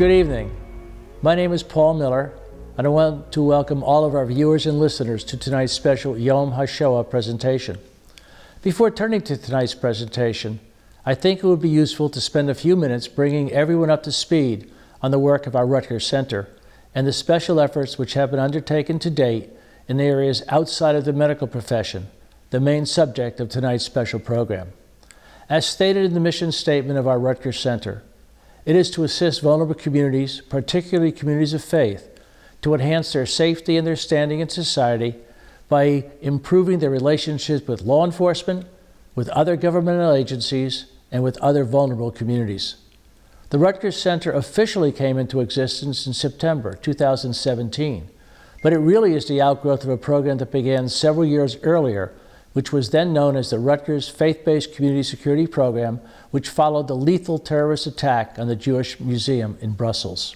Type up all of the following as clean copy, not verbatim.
Good evening. My name is Paul Miller, and I want to welcome all of our viewers and listeners to tonight's special Yom HaShoah presentation. Before turning to tonight's presentation, I think it would be useful to spend a few minutes bringing everyone up to speed on the work of our Rutgers Center and the special efforts which have been undertaken to date in areas outside of the medical profession, the main subject of tonight's special program. As stated in the mission statement of our Rutgers Center, it is to assist vulnerable communities, particularly communities of faith, to enhance their safety and their standing in society by improving their relationships with law enforcement, with other governmental agencies, and with other vulnerable communities. The Rutgers Center officially came into existence in September 2017, but it really is the outgrowth of a program that began several years earlier, which was then known as the Rutgers Faith-Based Community Security Program, which followed the lethal terrorist attack on the Jewish Museum in Brussels.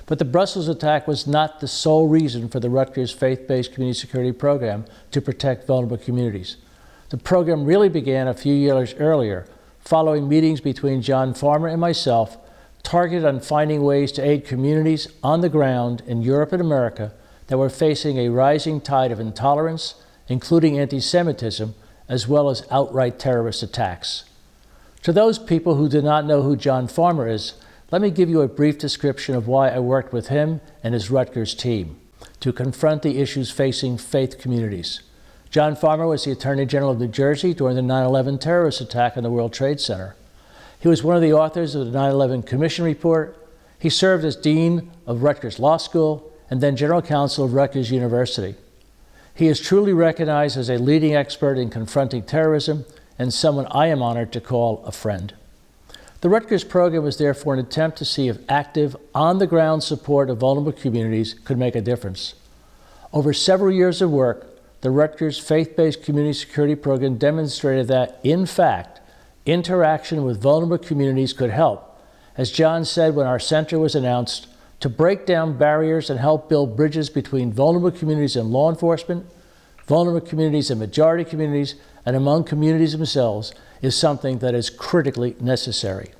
But the Brussels attack was not the sole reason for the Rutgers Faith-Based Community Security Program to protect vulnerable communities. The program really began a few years earlier, following meetings between John Farmer and myself, targeted on finding ways to aid communities on the ground in Europe and America that were facing a rising tide of intolerance, including anti-Semitism, as well as outright terrorist attacks. To those people who do not know who John Farmer is, let me give you a brief description of why I worked with him and his Rutgers team to confront the issues facing faith communities. John Farmer was the Attorney General of New Jersey during the 9/11 terrorist attack on the World Trade Center. He was one of the authors of the 9/11 Commission Report. He served as Dean of Rutgers Law School and then General Counsel of Rutgers University. He is truly recognized as a leading expert in confronting terrorism and someone I am honored to call a friend. The Rutgers program was therefore an attempt to see if active, on-the-ground support of vulnerable communities could make a difference. Over several years of work, the Rutgers Faith-Based Community Security Program demonstrated that, in fact, interaction with vulnerable communities could help, as John said when our center was announced, to break down barriers and help build bridges between vulnerable communities and law enforcement, vulnerable communities and majority communities, and among communities themselves is something that is critically necessary.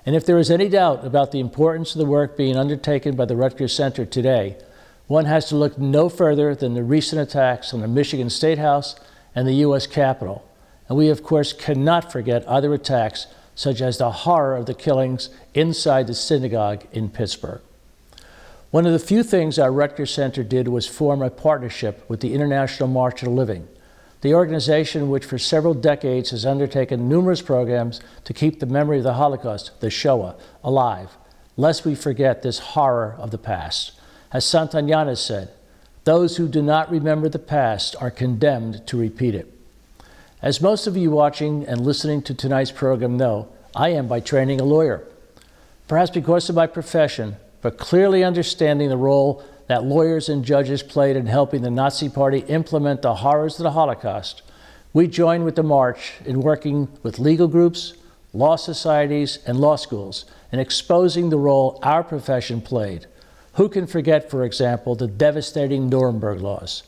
And if there is any doubt about the importance of the work being undertaken by the Rutgers Center today, one has to look no further than the recent attacks on the Michigan State House and the U.S. Capitol. And we, of course, cannot forget other attacks, such as the horror of the killings inside the synagogue in Pittsburgh. One of the few things our Rutgers Center did was form a partnership with the International March of the Living, the organization which for several decades has undertaken numerous programs to keep the memory of the Holocaust, the Shoah, alive, lest we forget this horror of the past. As Santayana said, those who do not remember the past are condemned to repeat it. As most of you watching and listening to tonight's program know, I am by training a lawyer. Perhaps because of my profession, but clearly understanding the role that lawyers and judges played in helping the Nazi Party implement the horrors of the Holocaust, we joined with the March in working with legal groups, law societies, and law schools in exposing the role our profession played. Who can forget, for example, the devastating Nuremberg laws?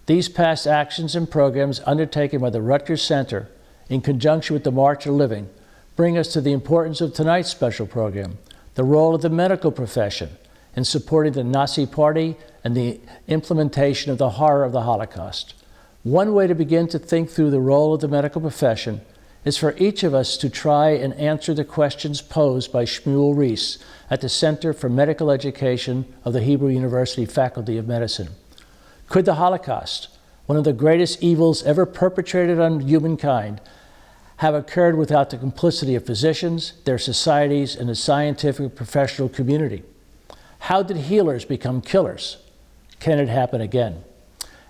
These past actions and programs undertaken by the Rutgers Center in conjunction with the March of the Living bring us to the importance of tonight's special program, the role of the medical profession in supporting the Nazi Party and the implementation of the horror of the Holocaust. One way to begin to think through the role of the medical profession is for each of us to try and answer the questions posed by Shmuel Rees at the Center for Medical Education of the Hebrew University Faculty of Medicine. Could the Holocaust, one of the greatest evils ever perpetrated on humankind, have occurred without the complicity of physicians, their societies, and the scientific professional community? How did healers become killers? Can it happen again?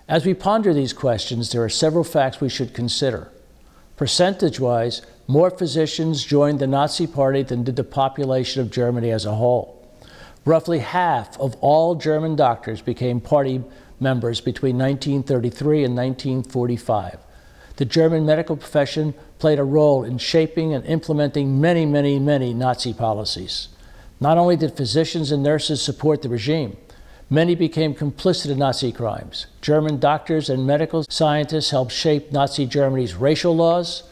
As we ponder these questions, there are several facts we should consider. Percentage-wise, more physicians joined the Nazi Party than did the population of Germany as a whole. Roughly half of all German doctors became party members between 1933 and 1945. The German medical profession played a role in shaping and implementing many Nazi policies. Not only did physicians and nurses support the regime, many became complicit in Nazi crimes. German doctors and medical scientists helped shape Nazi Germany's racial laws.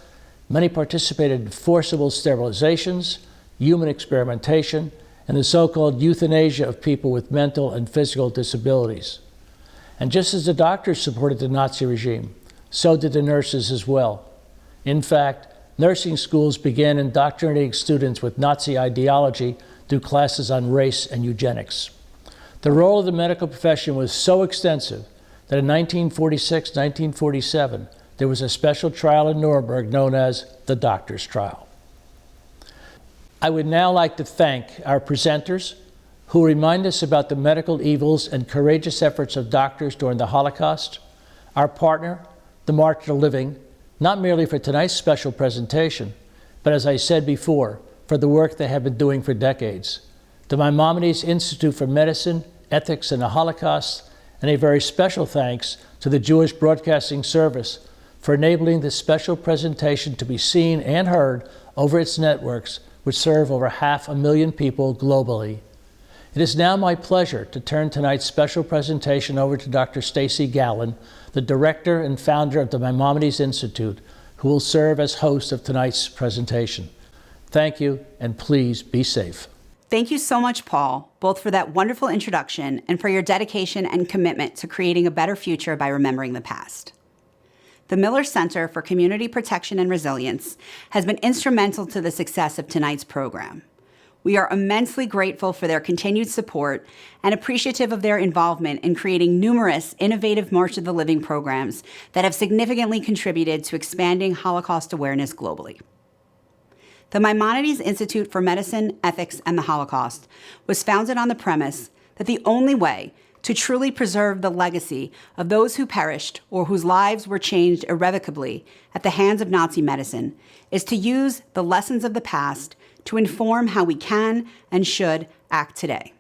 Many participated in forcible sterilizations, human experimentation, and the so-called euthanasia of people with mental and physical disabilities. And just as the doctors supported the Nazi regime, so did the nurses as well. In fact, nursing schools began indoctrinating students with Nazi ideology through classes on race and eugenics. The role of the medical profession was so extensive that in 1946-1947, there was a special trial in Nuremberg known as the Doctor's Trial. I would now like to thank our presenters who remind us about the medical evils and courageous efforts of doctors during the Holocaust, our partner, the March of the Living, not merely for tonight's special presentation, but as I said before, for the work they have been doing for decades, the Maimonides Institute for Medicine, Ethics, and the Holocaust, and a very special thanks to the Jewish Broadcasting Service for enabling this special presentation to be seen and heard over its networks, which serve over 500,000 people globally. It is now my pleasure to turn tonight's special presentation over to Dr. Stacy Gallen, the director and founder of the Maimonides Institute, who will serve as host of tonight's presentation. Thank you, and please be safe. Thank you so much, Paul, both for that wonderful introduction and for your dedication and commitment to creating a better future by remembering the past. The Miller Center for Community Protection and Resilience has been instrumental to the success of tonight's program. We are immensely grateful for their continued support and appreciative of their involvement in creating numerous innovative March of the Living programs that have significantly contributed to expanding Holocaust awareness globally. The Maimonides Institute for Medicine, Ethics, and the Holocaust was founded on the premise that the only way to truly preserve the legacy of those who perished or whose lives were changed irrevocably at the hands of Nazi medicine is to use the lessons of the past to inform how we can and should act today,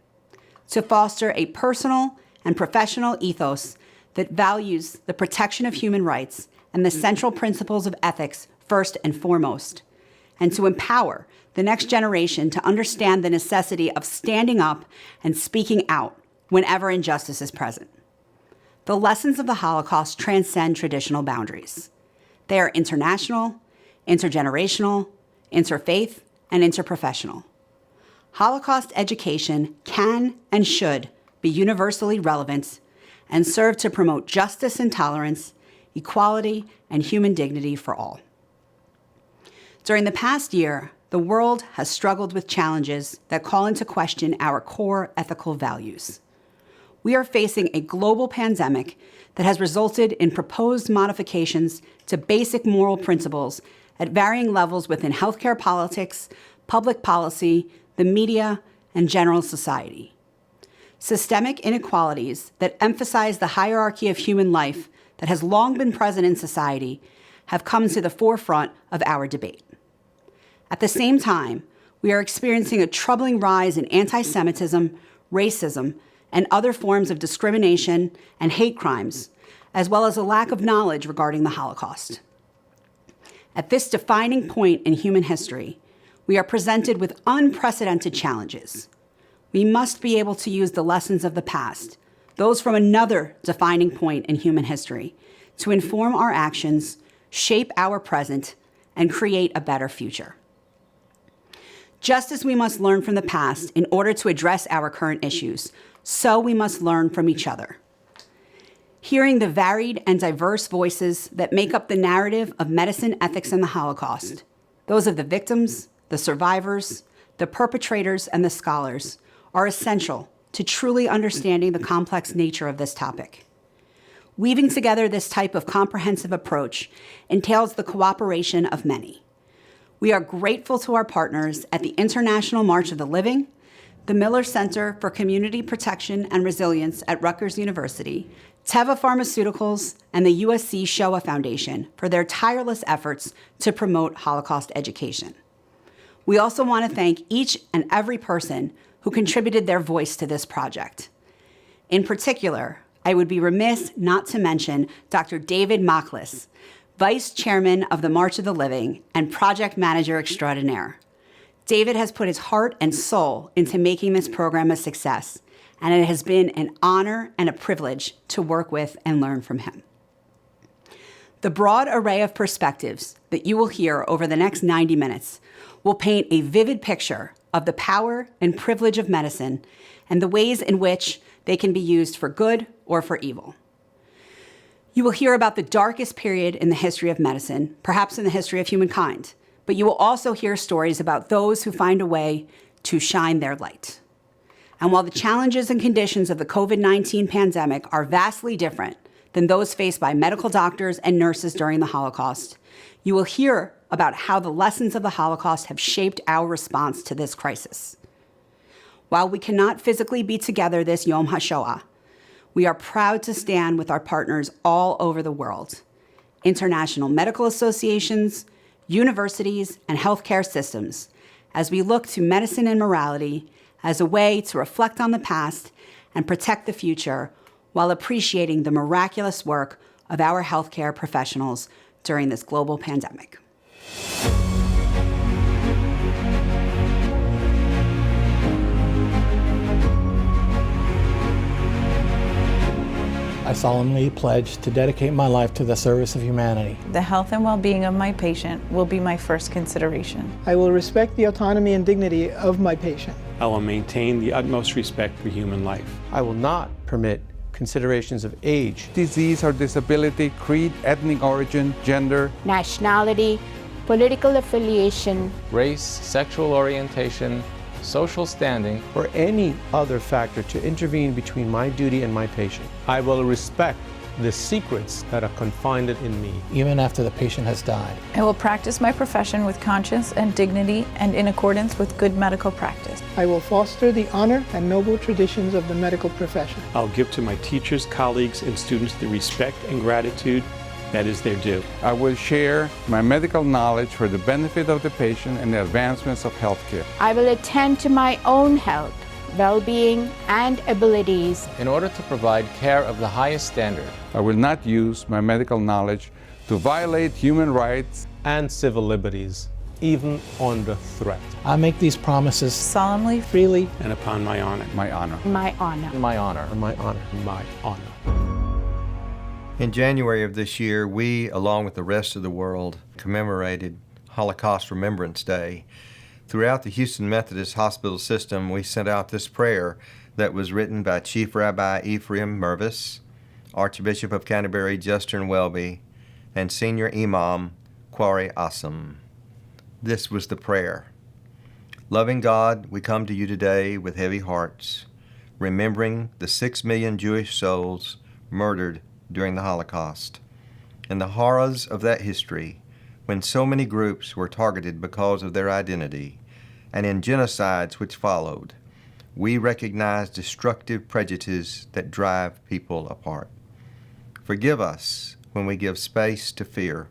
to foster a personal and professional ethos that values the protection of human rights and the central principles of ethics first and foremost, and to empower the next generation to understand the necessity of standing up and speaking out whenever injustice is present. The lessons of the Holocaust transcend traditional boundaries. They are international, intergenerational, interfaith, and interprofessional. Holocaust education can and should be universally relevant and serve to promote justice and tolerance, equality, and human dignity for all. During the past year, the world has struggled with challenges that call into question our core ethical values. We are facing a global pandemic that has resulted in proposed modifications to basic moral principles at varying levels within healthcare politics, public policy, the media, and general society. Systemic inequalities that emphasize the hierarchy of human life that has long been present in society have come to the forefront of our debate. At the same time, we are experiencing a troubling rise in anti-Semitism, racism, and other forms of discrimination and hate crimes, as well as a lack of knowledge regarding the Holocaust. At this defining point in human history, we are presented with unprecedented challenges. We must be able to use the lessons of the past, those from another defining point in human history, to inform our actions, shape our present, and create a better future. Just as we must learn from the past in order to address our current issues, so we must learn from each other. Hearing the varied and diverse voices that make up the narrative of medicine, ethics, and the Holocaust, those of the victims, the survivors, the perpetrators, and the scholars, are essential to truly understanding the complex nature of this topic. Weaving together this type of comprehensive approach entails the cooperation of many. We are grateful to our partners at the International March of the Living, the Miller Center for Community Protection and Resilience at Rutgers University, Teva Pharmaceuticals, and the USC Shoah Foundation for their tireless efforts to promote Holocaust education. We also want to thank each and every person who contributed their voice to this project. In particular, I would be remiss not to mention Dr. David Maklis, Vice Chairman of the March of the Living and Project Manager Extraordinaire. David has put his heart and soul into making this program a success, and it has been an honor and a privilege to work with and learn from him. The broad array of perspectives that you will hear over the next 90 minutes will paint a vivid picture of the power and privilege of medicine and the ways in which they can be used for good or for evil. You will hear about the darkest period in the history of medicine, perhaps in the history of humankind, but you will also hear stories about those who find a way to shine their light. And while the challenges and conditions of the COVID-19 pandemic are vastly different than those faced by medical doctors and nurses during the Holocaust, you will hear about how the lessons of the Holocaust have shaped our response to this crisis. While we cannot physically be together this Yom HaShoah, we are proud to stand with our partners all over the world, international medical associations, universities, and healthcare systems, as we look to medicine and morality as a way to reflect on the past and protect the future while appreciating the miraculous work of our healthcare professionals during this global pandemic. I solemnly pledge to dedicate my life to the service of humanity. The health and well-being of my patient will be my first consideration. I will respect the autonomy and dignity of my patient. I will maintain the utmost respect for human life. I will not permit considerations of age, disease or disability, creed, ethnic origin, gender, nationality, political affiliation, race, sexual orientation, social standing, or any other factor to intervene between my duty and my patient. I will respect the secrets that are confined in me, even after the patient has died. I will practice my profession with conscience and dignity and in accordance with good medical practice. I will foster the honor and noble traditions of the medical profession. I'll give to my teachers, colleagues, and students the respect and gratitude that is their due. I will share my medical knowledge for the benefit of the patient and the advancements of healthcare. I will attend to my own health, well-being, and abilities in order to provide care of the highest standard. I will not use my medical knowledge to violate human rights and civil liberties, even under threat. I make these promises solemnly, freely, and upon my honor. My honor. my honor. My honor. My honor. My honor. In January of this year, we, along with the rest of the world, commemorated Holocaust Remembrance Day. Throughout the Houston Methodist Hospital system, we sent out this prayer that was written by Chief Rabbi Ephraim Mervis, Archbishop of Canterbury Justin Welby, and Senior Imam Kwari Assam. This was the prayer. Loving God, we come to you today with heavy hearts, remembering the 6 million Jewish souls murdered during the Holocaust, and the horrors of that history when so many groups were targeted because of their identity, and in genocides which followed. We recognize destructive prejudices that drive people apart. Forgive us when we give space to fear,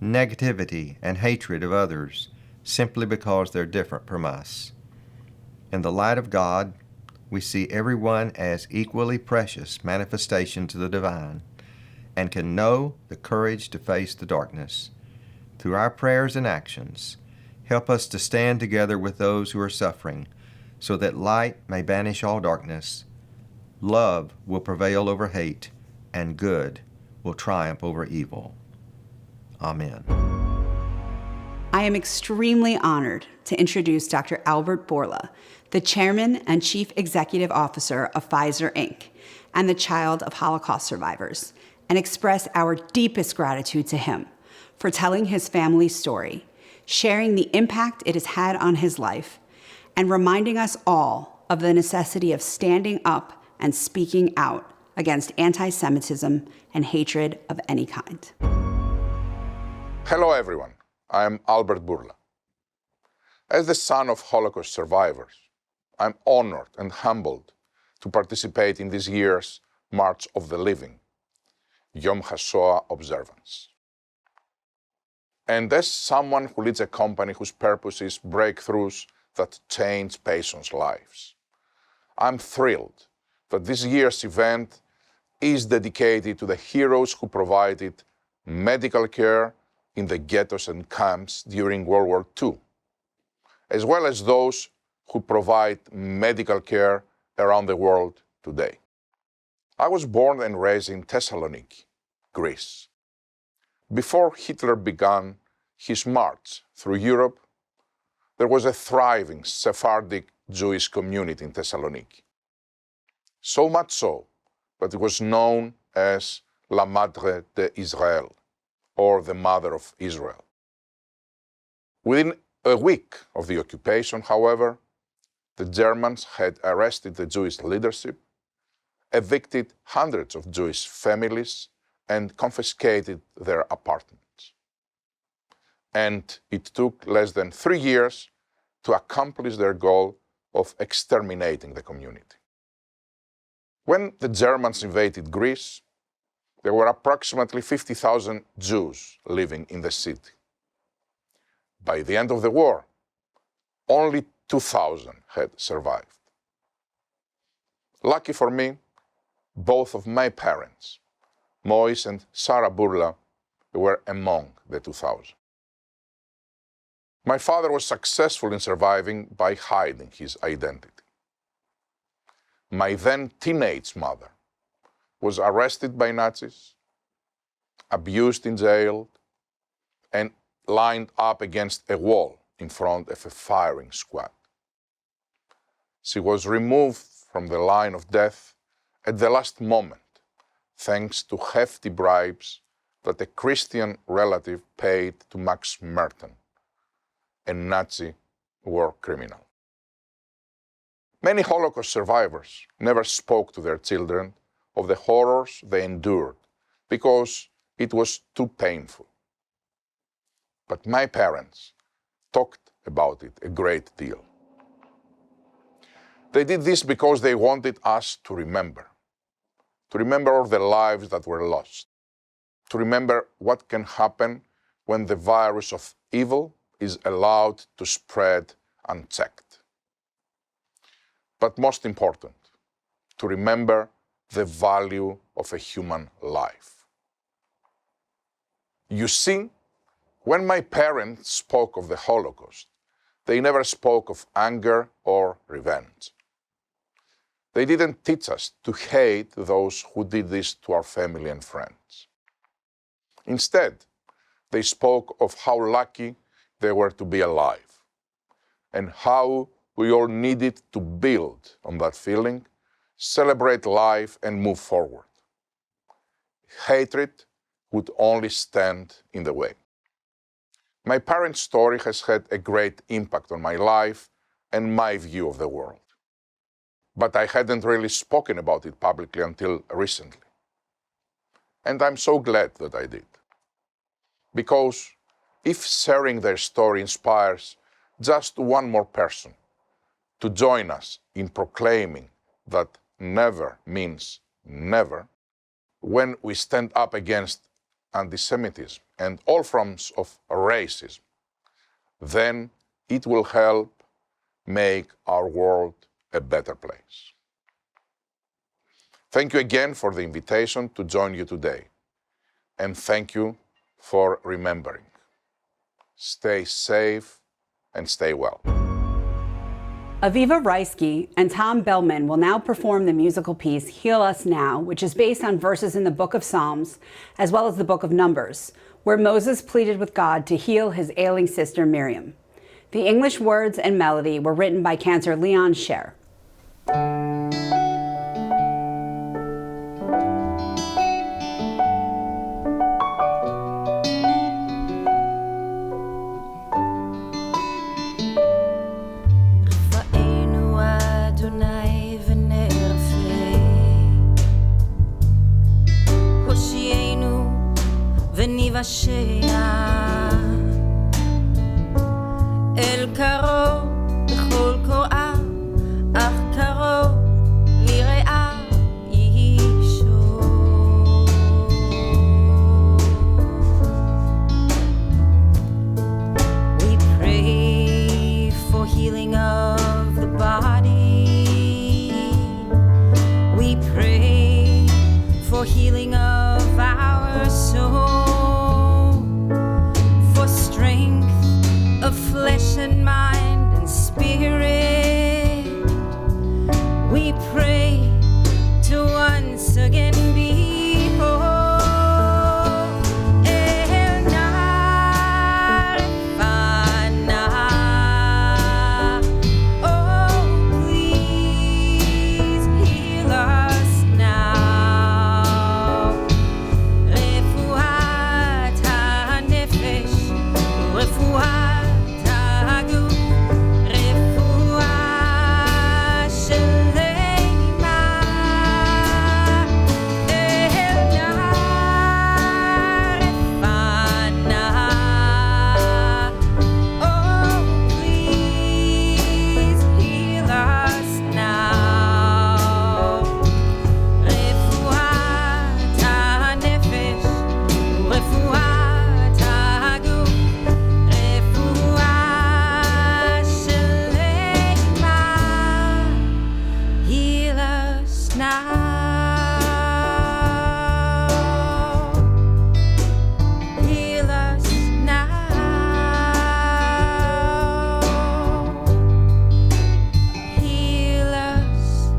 negativity, and hatred of others simply because they're different from us. In the light of God, we see everyone as equally precious manifestations of the divine and can know the courage to face the darkness. Through our prayers and actions, help us to stand together with those who are suffering so that light may banish all darkness, love will prevail over hate, and good will triumph over evil. Amen. I am extremely honored to introduce Dr. Albert Bourla, the Chairman and Chief Executive Officer of Pfizer, Inc., and the child of Holocaust survivors, and express our deepest gratitude to him for telling his family's story, sharing the impact it has had on his life, and reminding us all of the necessity of standing up and speaking out against anti-Semitism and hatred of any kind. Hello, everyone. I am Albert Bourla. As the son of Holocaust survivors, I'm honored and humbled to participate in this year's March of the Living, Yom HaShoah observance. And as someone who leads a company whose purpose is breakthroughs that change patients' lives, I'm thrilled that this year's event is dedicated to the heroes who provided medical care in the ghettos and camps during World War II, as well as those who provide medical care around the world today. I was born and raised in Thessaloniki, Greece. Before Hitler began his march through Europe, there was a thriving Sephardic Jewish community in Thessaloniki. So much so that it was known as La Madre de Israel, or the Mother of Israel. Within a week of the occupation, however, the Germans had arrested the Jewish leadership, evicted hundreds of Jewish families, and confiscated their apartments. And it took less than 3 years to accomplish their goal of exterminating the community. When the Germans invaded Greece, there were approximately 50,000 Jews living in the city. By the end of the war, only 2,000 had survived. Lucky for me, both of my parents, Mois and Sarah Burla, were among the 2,000. My father was successful in surviving by hiding his identity. My then teenage mother was arrested by Nazis, abused in jail, and lined up against a wall in front of a firing squad. She was removed from the line of death at the last moment, thanks to hefty bribes that a Christian relative paid to Max Merton, a Nazi war criminal. Many Holocaust survivors never spoke to their children of the horrors they endured because it was too painful. But my parents talked about it a great deal. They did this because they wanted us to remember all the lives that were lost, to remember what can happen when the virus of evil is allowed to spread unchecked. But most important, to remember the value of a human life. You see, when my parents spoke of the Holocaust, they never spoke of anger or revenge. They didn't teach us to hate those who did this to our family and friends. Instead, they spoke of how lucky they were to be alive and how we all needed to build on that feeling, celebrate life, and move forward. Hatred would only stand in the way. My parents' story has had a great impact on my life and my view of the world. But I hadn't really spoken about it publicly until recently. And I'm so glad that I did. Because if sharing their story inspires just one more person to join us in proclaiming that never means never, when we stand up against anti-Semitism and all forms of racism, then it will help make our world a better place. Thank you again for the invitation to join you today. And thank you for remembering. Stay safe and stay well. Aviva Reisky and Tom Bellman will now perform the musical piece Heal Us Now, which is based on verses in the book of Psalms, as well as the book of Numbers, where Moses pleaded with God to heal his ailing sister Miriam. The English words and melody were written by cantor Leon Scher. אל קרוב בכל קוראה, אך קרוב לרעה אישו. We pray for healing of the body. We pray for healing of our soul. Of flesh and mind and spirit, we pray to once again be whole. El Narfana, Heal us now. Heal us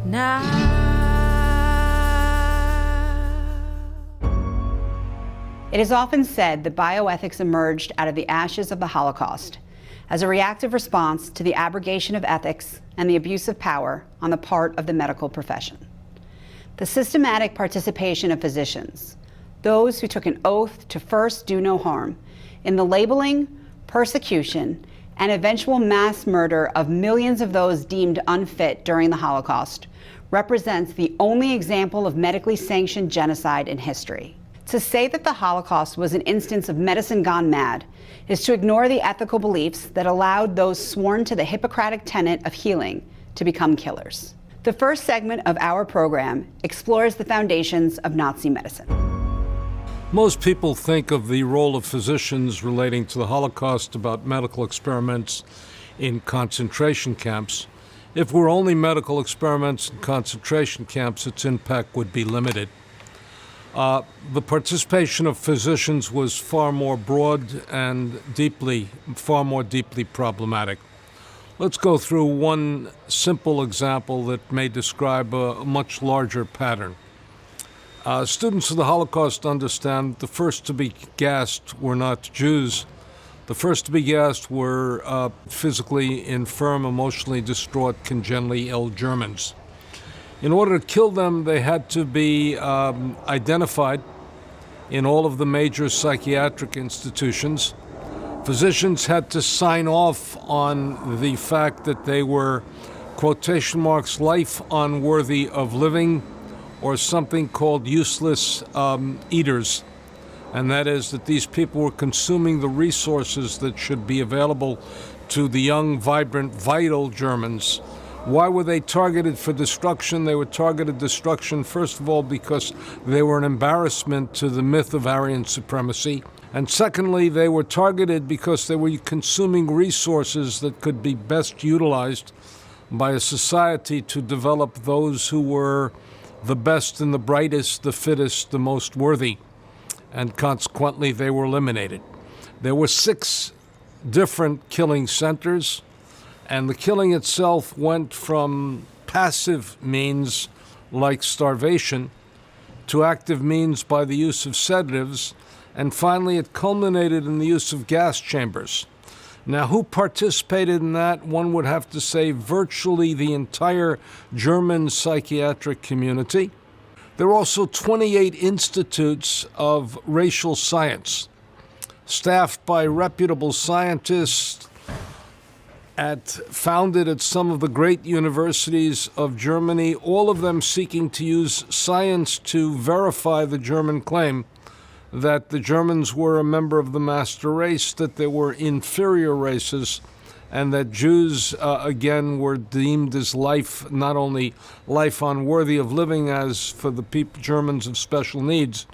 now. It is often said that bioethics emerged out of the ashes of the Holocaust as a reactive response to the abrogation of ethics and the abuse of power on the part of the medical profession. The systematic participation of physicians, those who took an oath to first do no harm, in the labeling, persecution, and eventual mass murder of millions of those deemed unfit during the Holocaust, represents the only example of medically sanctioned genocide in history. To say that the Holocaust was an instance of medicine gone mad is to ignore the ethical beliefs that allowed those sworn to the Hippocratic tenet of healing to become killers. The first segment of our program explores the foundations of Nazi medicine. Most people think of the role of physicians relating to the Holocaust about medical experiments in concentration camps. If were only medical experiments in concentration camps, its impact would be limited. The participation of physicians was far more broad and far more deeply problematic. Let's go through one simple example that may describe a much larger pattern. Students of the Holocaust understand the first to be gassed were not Jews. The first to be gassed were physically infirm, emotionally distraught, congenitally ill Germans. In order to kill them, they had to be identified in all of the major psychiatric institutions. Physicians had to sign off on the fact that they were, quotation marks, life unworthy of living, or something called useless eaters. And that is that these people were consuming the resources that should be available to the young, vibrant, vital Germans. Why were they targeted for destruction? They were targeted destruction, first of all, because they were an embarrassment to the myth of Aryan supremacy. And secondly, they were targeted because they were consuming resources that could be best utilized by a society to develop those who were the best and the brightest, the fittest, the most worthy. And consequently, they were eliminated. There were 6 different killing centers. And the killing itself went from passive means like starvation to active means by the use of sedatives, and finally it culminated in the use of gas chambers. Now, who participated in that? One would have to say virtually the entire German psychiatric community. There are also 28 institutes of racial science, staffed by reputable scientists, founded at some of the great universities of Germany, all of them seeking to use science to verify the German claim that the Germans were a member of the master race, that there were inferior races, and that Jews, again, were deemed as life, not only life unworthy of living as for the Germans of special needs,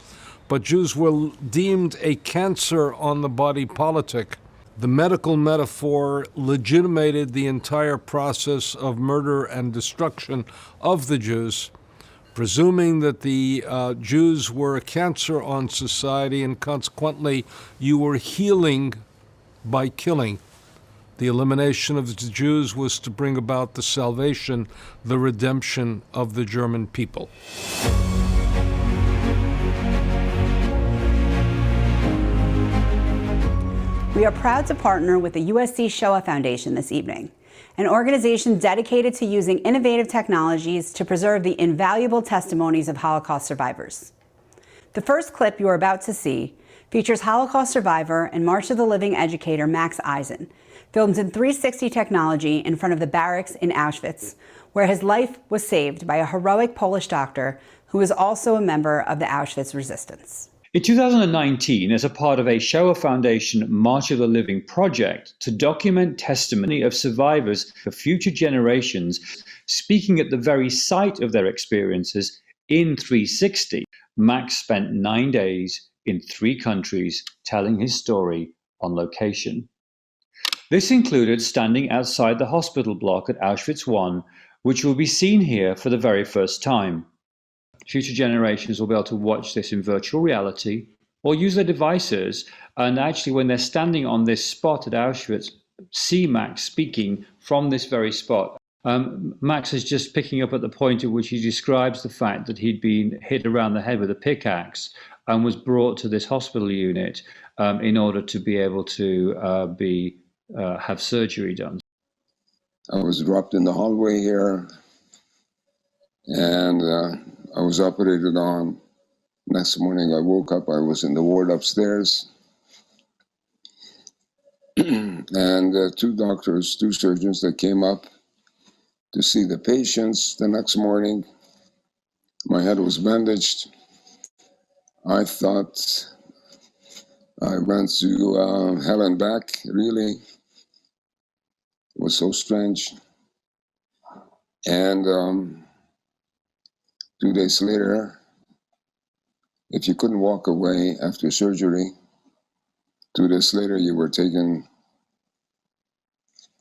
but Jews were deemed a cancer on the body politic. The medical metaphor legitimated the entire process of murder and destruction of the Jews, presuming that the Jews were a cancer on society, and consequently you were healing by killing. The elimination of the Jews was to bring about the salvation, the redemption of the German people. We are proud to partner with the USC Shoah Foundation this evening, an organization dedicated to using innovative technologies to preserve the invaluable testimonies of Holocaust survivors. The first clip you are about to see features Holocaust survivor and March of the Living educator Max Eisen, filmed in 360 technology in front of the barracks in Auschwitz, where his life was saved by a heroic Polish doctor who was also a member of the Auschwitz resistance. In 2019, as a part of a Shoah Foundation March of the Living project to document testimony of survivors for future generations, speaking at the very site of their experiences in 360, Max spent 9 days in 3 countries telling his story on location. This included standing outside the hospital block at Auschwitz I, which will be seen here for the very first time. Future generations will be able to watch this in virtual reality or use their devices, and actually when they're standing on this spot at Auschwitz, see Max speaking from this very spot. Max is just picking up at the point at which he describes the fact that he'd been hit around the head with a pickaxe and was brought to this hospital unit in order to be able to have surgery done. I was dropped in the hallway here, and I was operated on. Next morning I woke up, I was in the ward upstairs, and two doctors, two surgeons that came up to see the patients the next morning. My head was bandaged. I thought I went to hell and back, really. It was so strange. And 2 days later, if you couldn't walk away after surgery, 2 days later you were taken,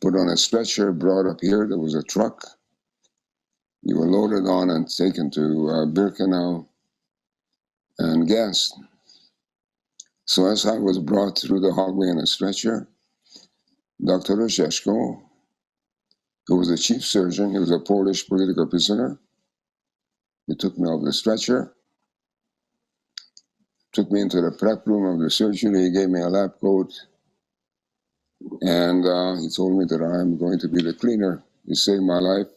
put on a stretcher, brought up here. There was a truck. You were loaded on and taken to Birkenau and gassed. So as I was brought through the hallway in a stretcher, Dr. Ruzeszko, who was the chief surgeon, he was a Polish political prisoner, he took me off the stretcher, took me into the prep room of the surgery, he gave me a lab coat, and he told me that I'm going to be the cleaner. He saved my life.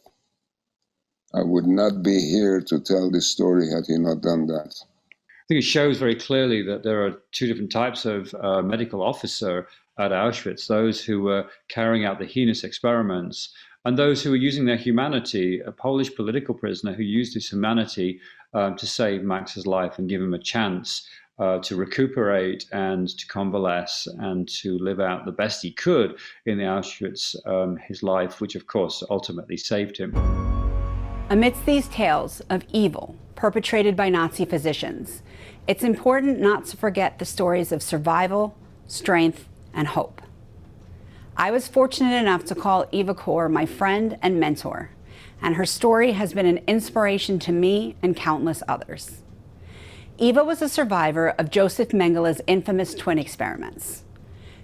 I would not be here to tell this story had he not done that. I think it shows very clearly that there are two different types of medical officer at Auschwitz, those who were carrying out the heinous experiments and those who were using their humanity, a Polish political prisoner who used his humanity to save Max's life and give him a chance to recuperate and to convalesce and to live out the best he could in the Auschwitz, his life, which of course ultimately saved him. Amidst these tales of evil perpetrated by Nazi physicians, it's important not to forget the stories of survival, strength, and hope. I was fortunate enough to call Eva Core my friend and mentor, and her story has been an inspiration to me and countless others. Eva was a survivor of Joseph Mengele's infamous twin experiments.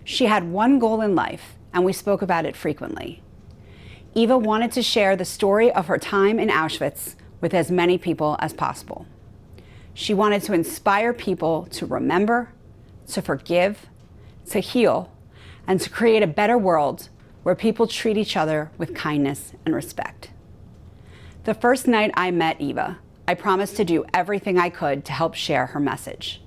She had one goal in life, and we spoke about it frequently. Eva wanted to share the story of her time in Auschwitz with as many people as possible. She wanted to inspire people to remember, to forgive, to heal, and to create a better world where people treat each other with kindness and respect. The first night I met Eva, I promised to do everything I could to help share her message.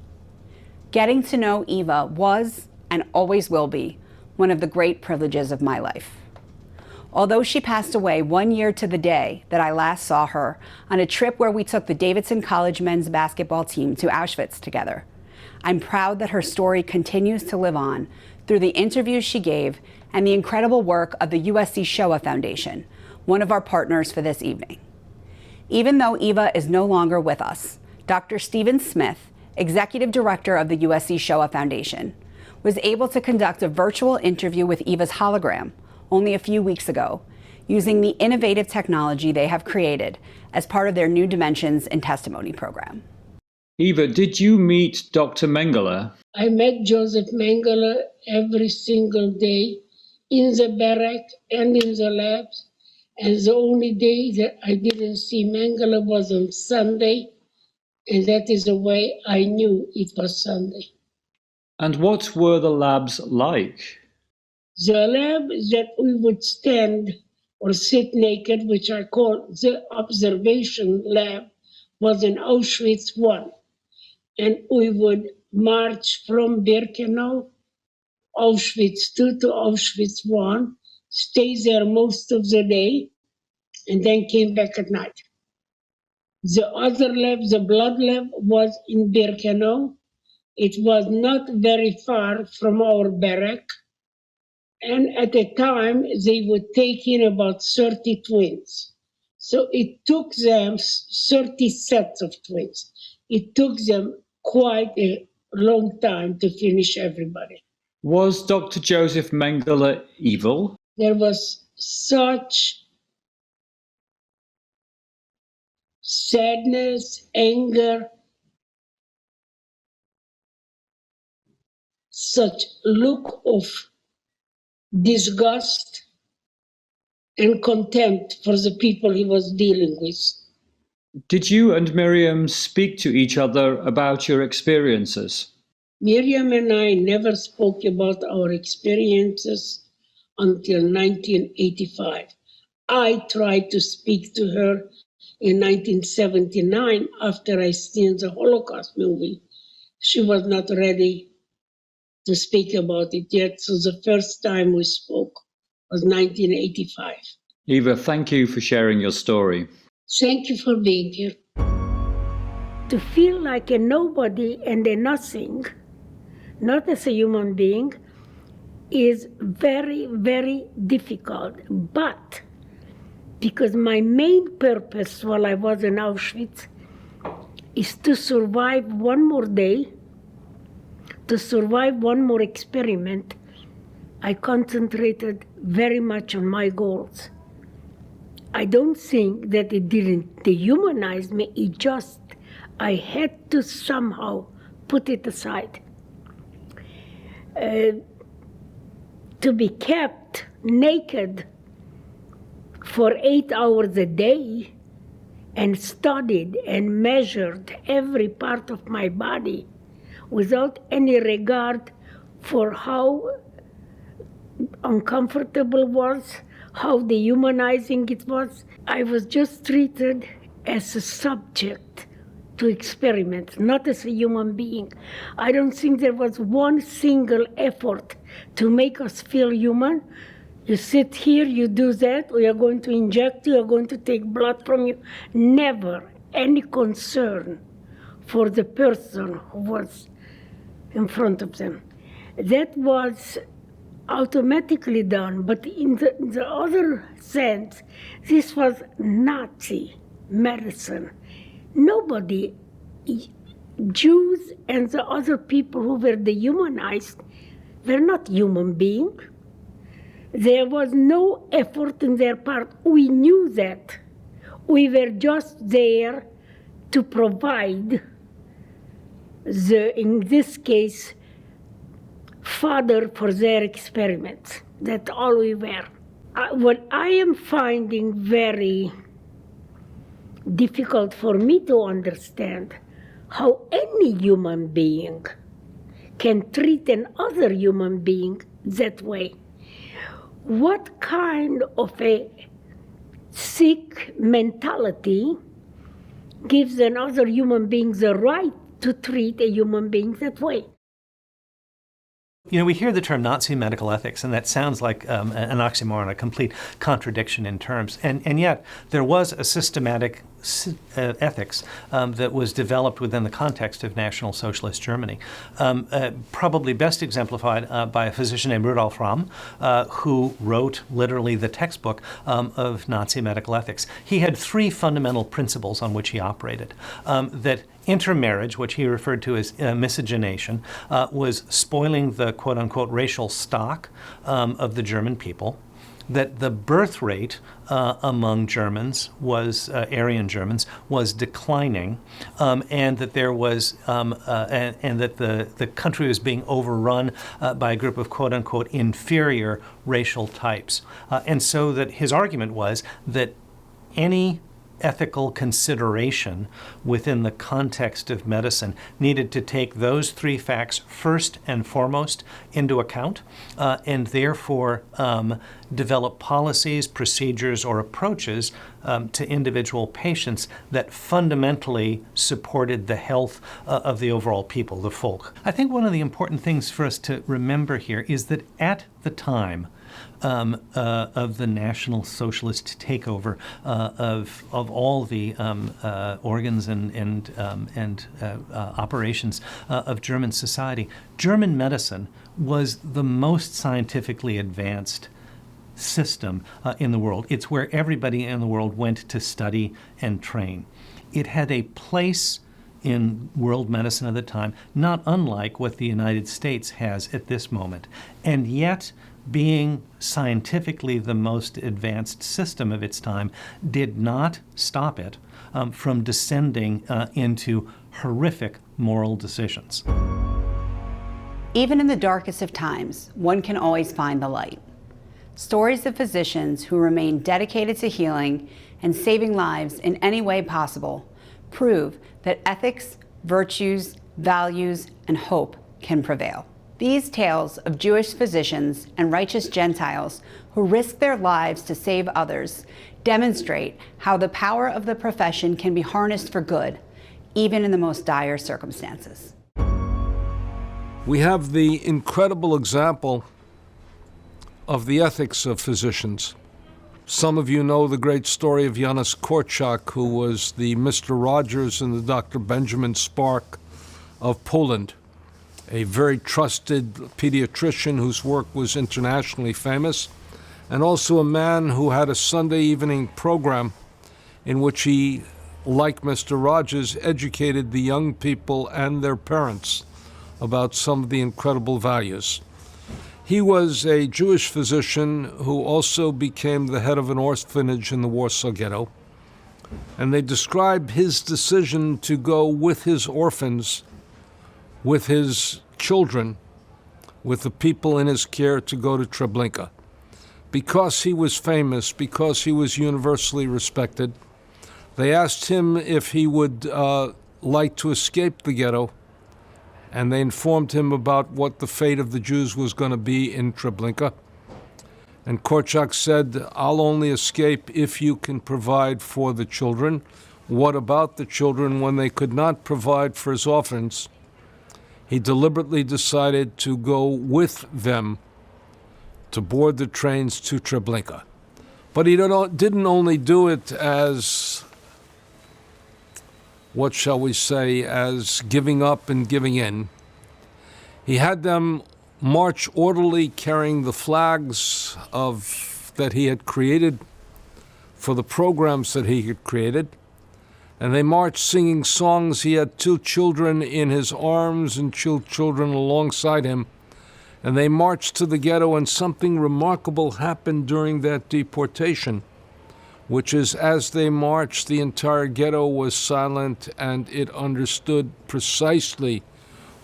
Getting to know Eva was, and always will be, one of the great privileges of my life. Although she passed away 1 year to the day that I last saw her on a trip where we took the Davidson College men's basketball team to Auschwitz together, I'm proud that her story continues to live on through the interviews she gave and the incredible work of the USC Shoah Foundation, one of our partners for this evening. Even though Eva is no longer with us, Dr. Stephen Smith, Executive Director of the USC Shoah Foundation, was able to conduct a virtual interview with Eva's hologram only a few weeks ago, using the innovative technology they have created as part of their New Dimensions in Testimony program. Eva, did you meet Dr. Mengele? I met Joseph Mengele every single day in the barrack and in the labs. And the only day that I didn't see Mengele was on Sunday. And that is the way I knew it was Sunday. And what were the labs like? The lab that we would stand or sit naked, which I call the observation lab, was in Auschwitz I. And we would march from Birkenau, Auschwitz II to Auschwitz I, stay there most of the day, and then came back at night. The other lab, the blood lab, was in Birkenau. It was not very far from our barrack. And at a time, they would take in about 30 twins. So it took them 30 sets of twins. It took them quite a long time to finish everybody. Was Dr. Joseph Mengele evil? There was such sadness, anger, such look of disgust and contempt for the people he was dealing with. Did you and Miriam speak to each other about your experiences? Miriam and I never spoke about our experiences until 1985. I tried to speak to her in 1979 after I seen the Holocaust movie. She was not ready to speak about it yet, so the first time we spoke was 1985. Eva, thank you for sharing your story. Thank you for being here. To feel like a nobody and a nothing, not as a human being, is very, very difficult. But because my main purpose while I was in Auschwitz is to survive one more day, to survive one more experiment, I concentrated very much on my goals. I don't think that it didn't dehumanize me, it just, I had to somehow put it aside. To be kept naked for 8 hours a day and studied and measured every part of my body without any regard for how uncomfortable it was, how dehumanizing it was. I was just treated as a subject to experiment, not as a human being. I don't think there was one single effort to make us feel human. You sit here, you do that, we are going to inject you, we are going to take blood from you. Never any concern for the person who was in front of them. That was automatically done, but in the other sense, this was Nazi medicine. Nobody, Jews and the other people who were dehumanized, were not human beings. There was no effort in their part. We knew that. We were just there to provide in this case, fodder for their experiments. That's all we were. What I am finding very difficult for me to understand, how any human being can treat another human being that way. What kind of a sick mentality gives another human being the right to treat a human being that way? You know, we hear the term Nazi medical ethics, and that sounds like an oxymoron, a complete contradiction in terms. And yet, there was a systematic ethics that was developed within the context of National Socialist Germany, probably best exemplified by a physician named Rudolf Ramm, who wrote literally the textbook of Nazi medical ethics. He had three fundamental principles on which he operated. That intermarriage, which he referred to as miscegenation, was spoiling the quote-unquote racial stock of the German people. That the birth rate among Germans was Aryan Germans was declining, and that there was and that the country was being overrun by a group of quote unquote inferior racial types, and so that his argument was that any ethical consideration within the context of medicine needed to take those three facts first and foremost into account, and therefore develop policies, procedures, or approaches to individual patients that fundamentally supported the health of the overall people, the folk. I think one of the important things for us to remember here is that at the time of the National Socialist takeover of all the organs and operations of German society, German medicine was the most scientifically advanced system in the world. It's where everybody in the world went to study and train. It had a place in world medicine at the time, not unlike what the United States has at this moment. And yet, being scientifically the most advanced system of its time, did not stop it from descending into horrific moral decisions. Even in the darkest of times, one can always find the light. Stories of physicians who remain dedicated to healing and saving lives in any way possible prove that ethics, virtues, values, and hope can prevail. These tales of Jewish physicians and righteous Gentiles who risk their lives to save others demonstrate how the power of the profession can be harnessed for good, even in the most dire circumstances. We have the incredible example of the ethics of physicians. Some of you know the great story of Janusz Korczak, who was the Mr. Rogers and the Dr. Benjamin Spark of Poland, a very trusted pediatrician whose work was internationally famous, and also a man who had a Sunday evening program in which he, like Mr. Rogers, educated the young people and their parents about some of the incredible values. He was a Jewish physician who also became the head of an orphanage in the Warsaw Ghetto, and they describe his decision to go with his orphans, with his children, with the people in his care to go to Treblinka. Because he was famous, because he was universally respected, they asked him if he would like to escape the ghetto, and they informed him about what the fate of the Jews was going to be in Treblinka. And Korczak said, "I'll only escape if you can provide for the children." What about the children when they could not provide for his orphans? He deliberately decided to go with them to board the trains to Treblinka. But he didn't only do it as, what shall we say, as giving up and giving in. He had them march orderly, carrying the flags that he had created for the programs that he had created. And they marched singing songs. He had 2 children in his arms and 2 children alongside him. And they marched to the ghetto, and something remarkable happened during that deportation, which is, as they marched, the entire ghetto was silent, and it understood precisely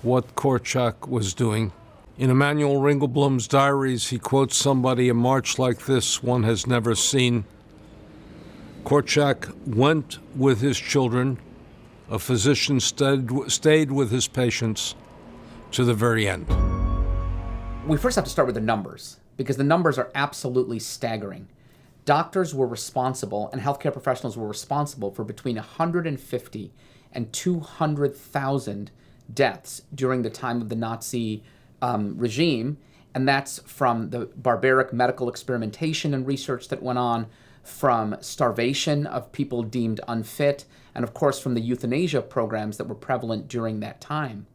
what Korczak was doing. In Emanuel Ringelblum's diaries, he quotes somebody, "A march like this one has never seen." Korczak went with his children. A physician stayed with his patients to the very end. We first have to start with the numbers, because the numbers are absolutely staggering. Doctors were responsible, and healthcare professionals were responsible for between 150 and 200,000 deaths during the time of the Nazi regime, and that's from the barbaric medical experimentation and research that went on, from starvation of people deemed unfit, and of course from the euthanasia programs that were prevalent during that time.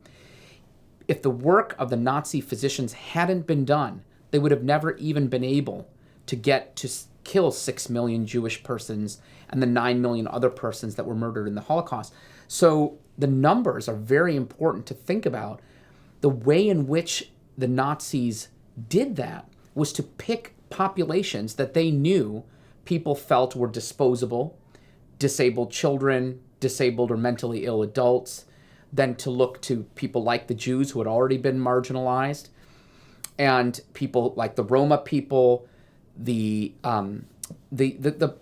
If the work of the Nazi physicians hadn't been done, they would have never even been able to get to kill 6 million Jewish persons and the 9 million other persons that were murdered in the Holocaust. So the numbers are very important to think about. The way in which the Nazis did that was to pick populations that they knew people felt were disposable, disabled children, disabled or mentally ill adults, then to look to people like the Jews who had already been marginalized, and people like the Roma people, the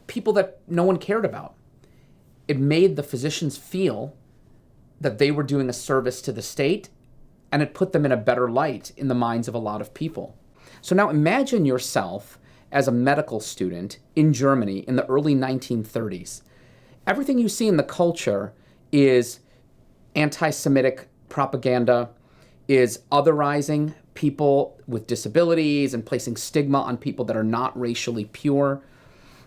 people that no one cared about. It made the physicians feel that they were doing a service to the state, and it put them in a better light in the minds of a lot of people. So now imagine yourself as a medical student in Germany in the early 1930s. Everything you see in the culture is anti-Semitic propaganda, is otherizing people with disabilities and placing stigma on people that are not racially pure.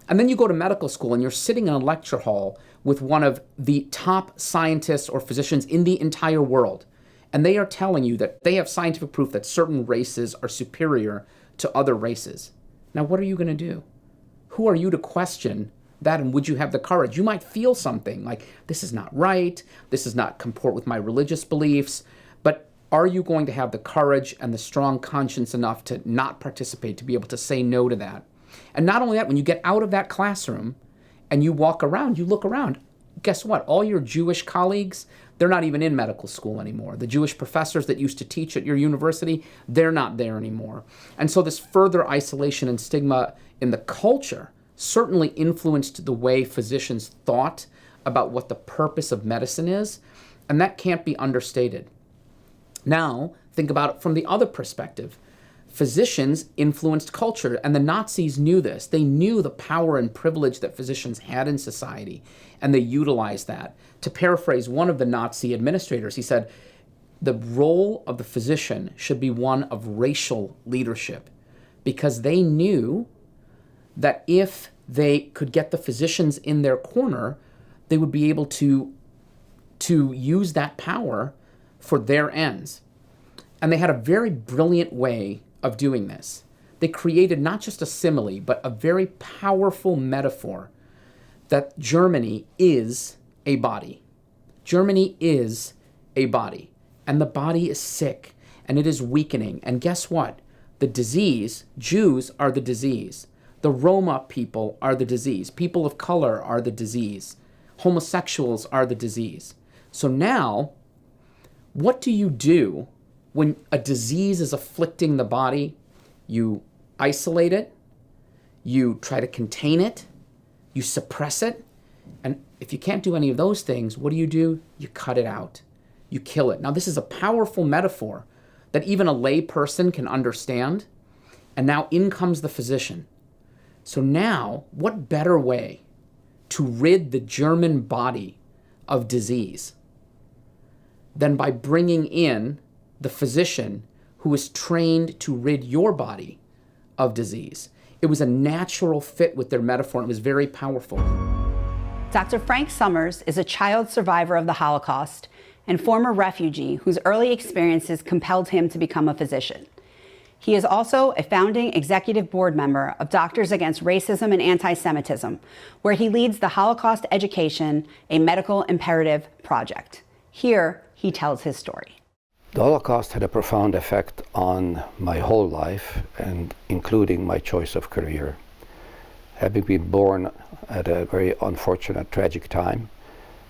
And then you go to medical school and you're sitting in a lecture hall with one of the top scientists or physicians in the entire world. And they are telling you that they have scientific proof that certain races are superior to other races. Now, what are you going to do? Who are you to question that, and would you have the courage? You might feel something like, this is not right, this does not comport with my religious beliefs, but are you going to have the courage and the strong conscience enough to not participate, to be able to say no to that? And not only that, when you get out of that classroom and you walk around, you look around, guess what? All your Jewish colleagues, they're not even in medical school anymore. The Jewish professors that used to teach at your university, they're not there anymore. And so this further isolation and stigma in the culture certainly influenced the way physicians thought about what the purpose of medicine is, and that can't be understated. Now, think about it from the other perspective. Physicians influenced culture, and the Nazis knew this. They knew the power and privilege that physicians had in society, and they utilized that. To paraphrase one of the Nazi administrators, he said, the role of the physician should be one of racial leadership, because they knew that if they could get the physicians in their corner, they would be able to use that power for their ends. And they had a very brilliant way of doing this. They created not just a simile, but a very powerful metaphor that Germany is a body. Germany is a body, and the body is sick, and it is weakening. And guess what? The disease, Jews are the disease. The Roma people are the disease. People of color are the disease. Homosexuals are the disease. So now, what do you do when a disease is afflicting the body? You isolate it, you try to contain it, you suppress it, and if you can't do any of those things, what do? You cut it out. You kill it. Now, this is a powerful metaphor that even a lay person can understand, and now in comes the physician. So now, what better way to rid the German body of disease than by bringing in the physician who is trained to rid your body of disease? It was a natural fit with their metaphor, and it was very powerful. Dr. Frank Summers is a child survivor of the Holocaust and former refugee whose early experiences compelled him to become a physician. He is also a founding executive board member of Doctors Against Racism and Anti-Semitism, where he leads the Holocaust Education, a Medical Imperative project. Here, he tells his story. The Holocaust had a profound effect on my whole life, and including my choice of career. Having been born at a very unfortunate, tragic time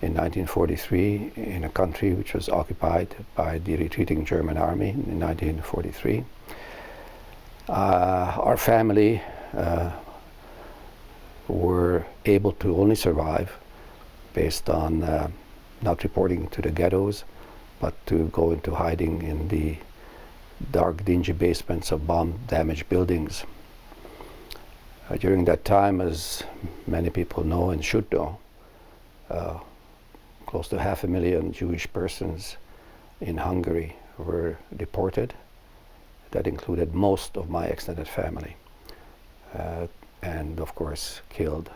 in 1943 in a country which was occupied by the retreating German army in 1943, our family were able to only survive based on not reporting to the ghettos, but to go into hiding in the dark, dingy basements of bomb-damaged buildings. During that time, as many people know and should know, close to 500,000 Jewish persons in Hungary were deported. That included most of my extended family, and of course killed.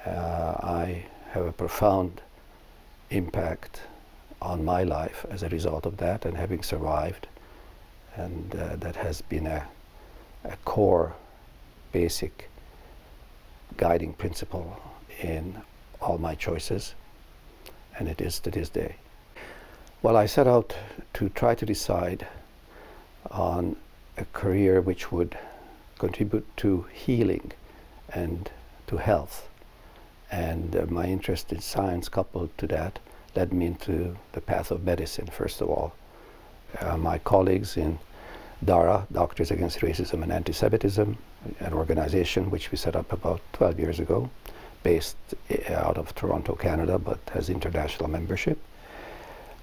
I have a profound impact on my life as a result of that, and having survived, and that has been a core, basic guiding principle in all my choices, and it is to this day. Well, I set out to try to decide on a career which would contribute to healing and to health, and my interest in science coupled to that led me into the path of medicine, first of all. My colleagues in DARA, Doctors Against Racism and Anti-Semitism, an organization which we set up about 12 years ago, based out of Toronto, Canada, but has international membership.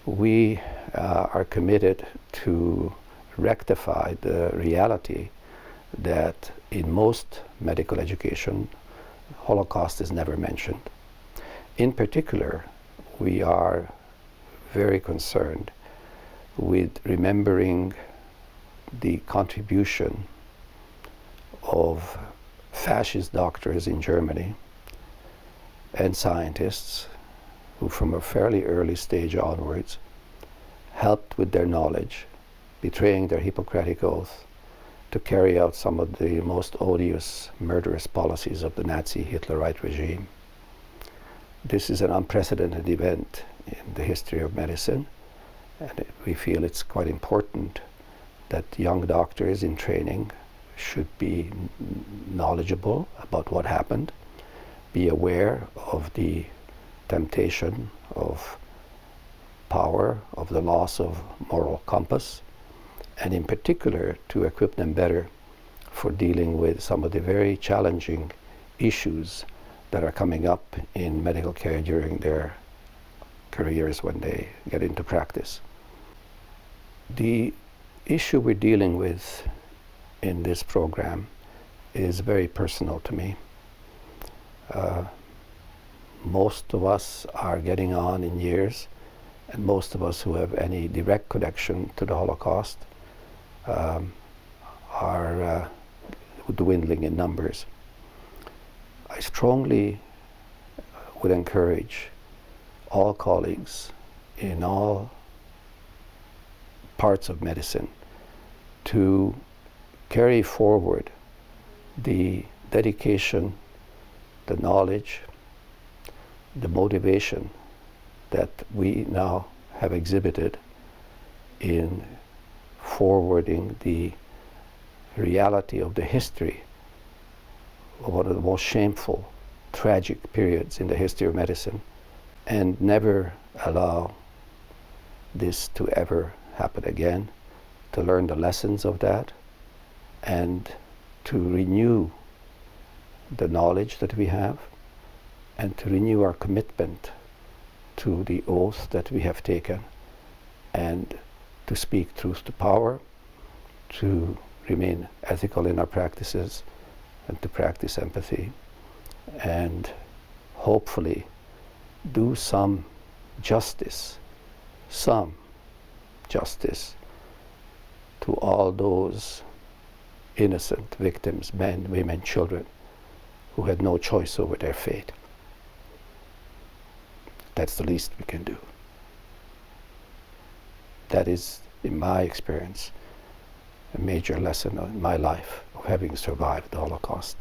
We are committed to rectify the reality that in most medical education, Holocaust is never mentioned. In particular, we are very concerned with remembering the contribution of fascist doctors in Germany and scientists who from a fairly early stage onwards helped with their knowledge, betraying their Hippocratic oath, to carry out some of the most odious, murderous policies of the Nazi Hitlerite regime. This is an unprecedented event in the history of medicine, and we feel it's quite important that young doctors in training should be knowledgeable about what happened, be aware of the temptation, of power, of the loss of moral compass, and in particular to equip them better for dealing with some of the very challenging issues that are coming up in medical care during their careers when they get into practice. The issue we're dealing with in this program is very personal to me. Most of us are getting on in years, and most of us who have any direct connection to the Holocaust are dwindling in numbers. I strongly would encourage all colleagues in all parts of medicine to carry forward the dedication, the knowledge, the motivation that we now have exhibited in forwarding the reality of the history of one of the most shameful, tragic periods in the history of medicine, and never allow this to ever happen again, to learn the lessons of that, and to renew the knowledge that we have, and to renew our commitment to the oath that we have taken, and to speak truth to power, to remain ethical in our practices, and to practice empathy, and hopefully do some justice to all those innocent victims, men, women, children, who had no choice over their fate. That's the least we can do. That is, in my experience, a major lesson in my life of having survived the Holocaust.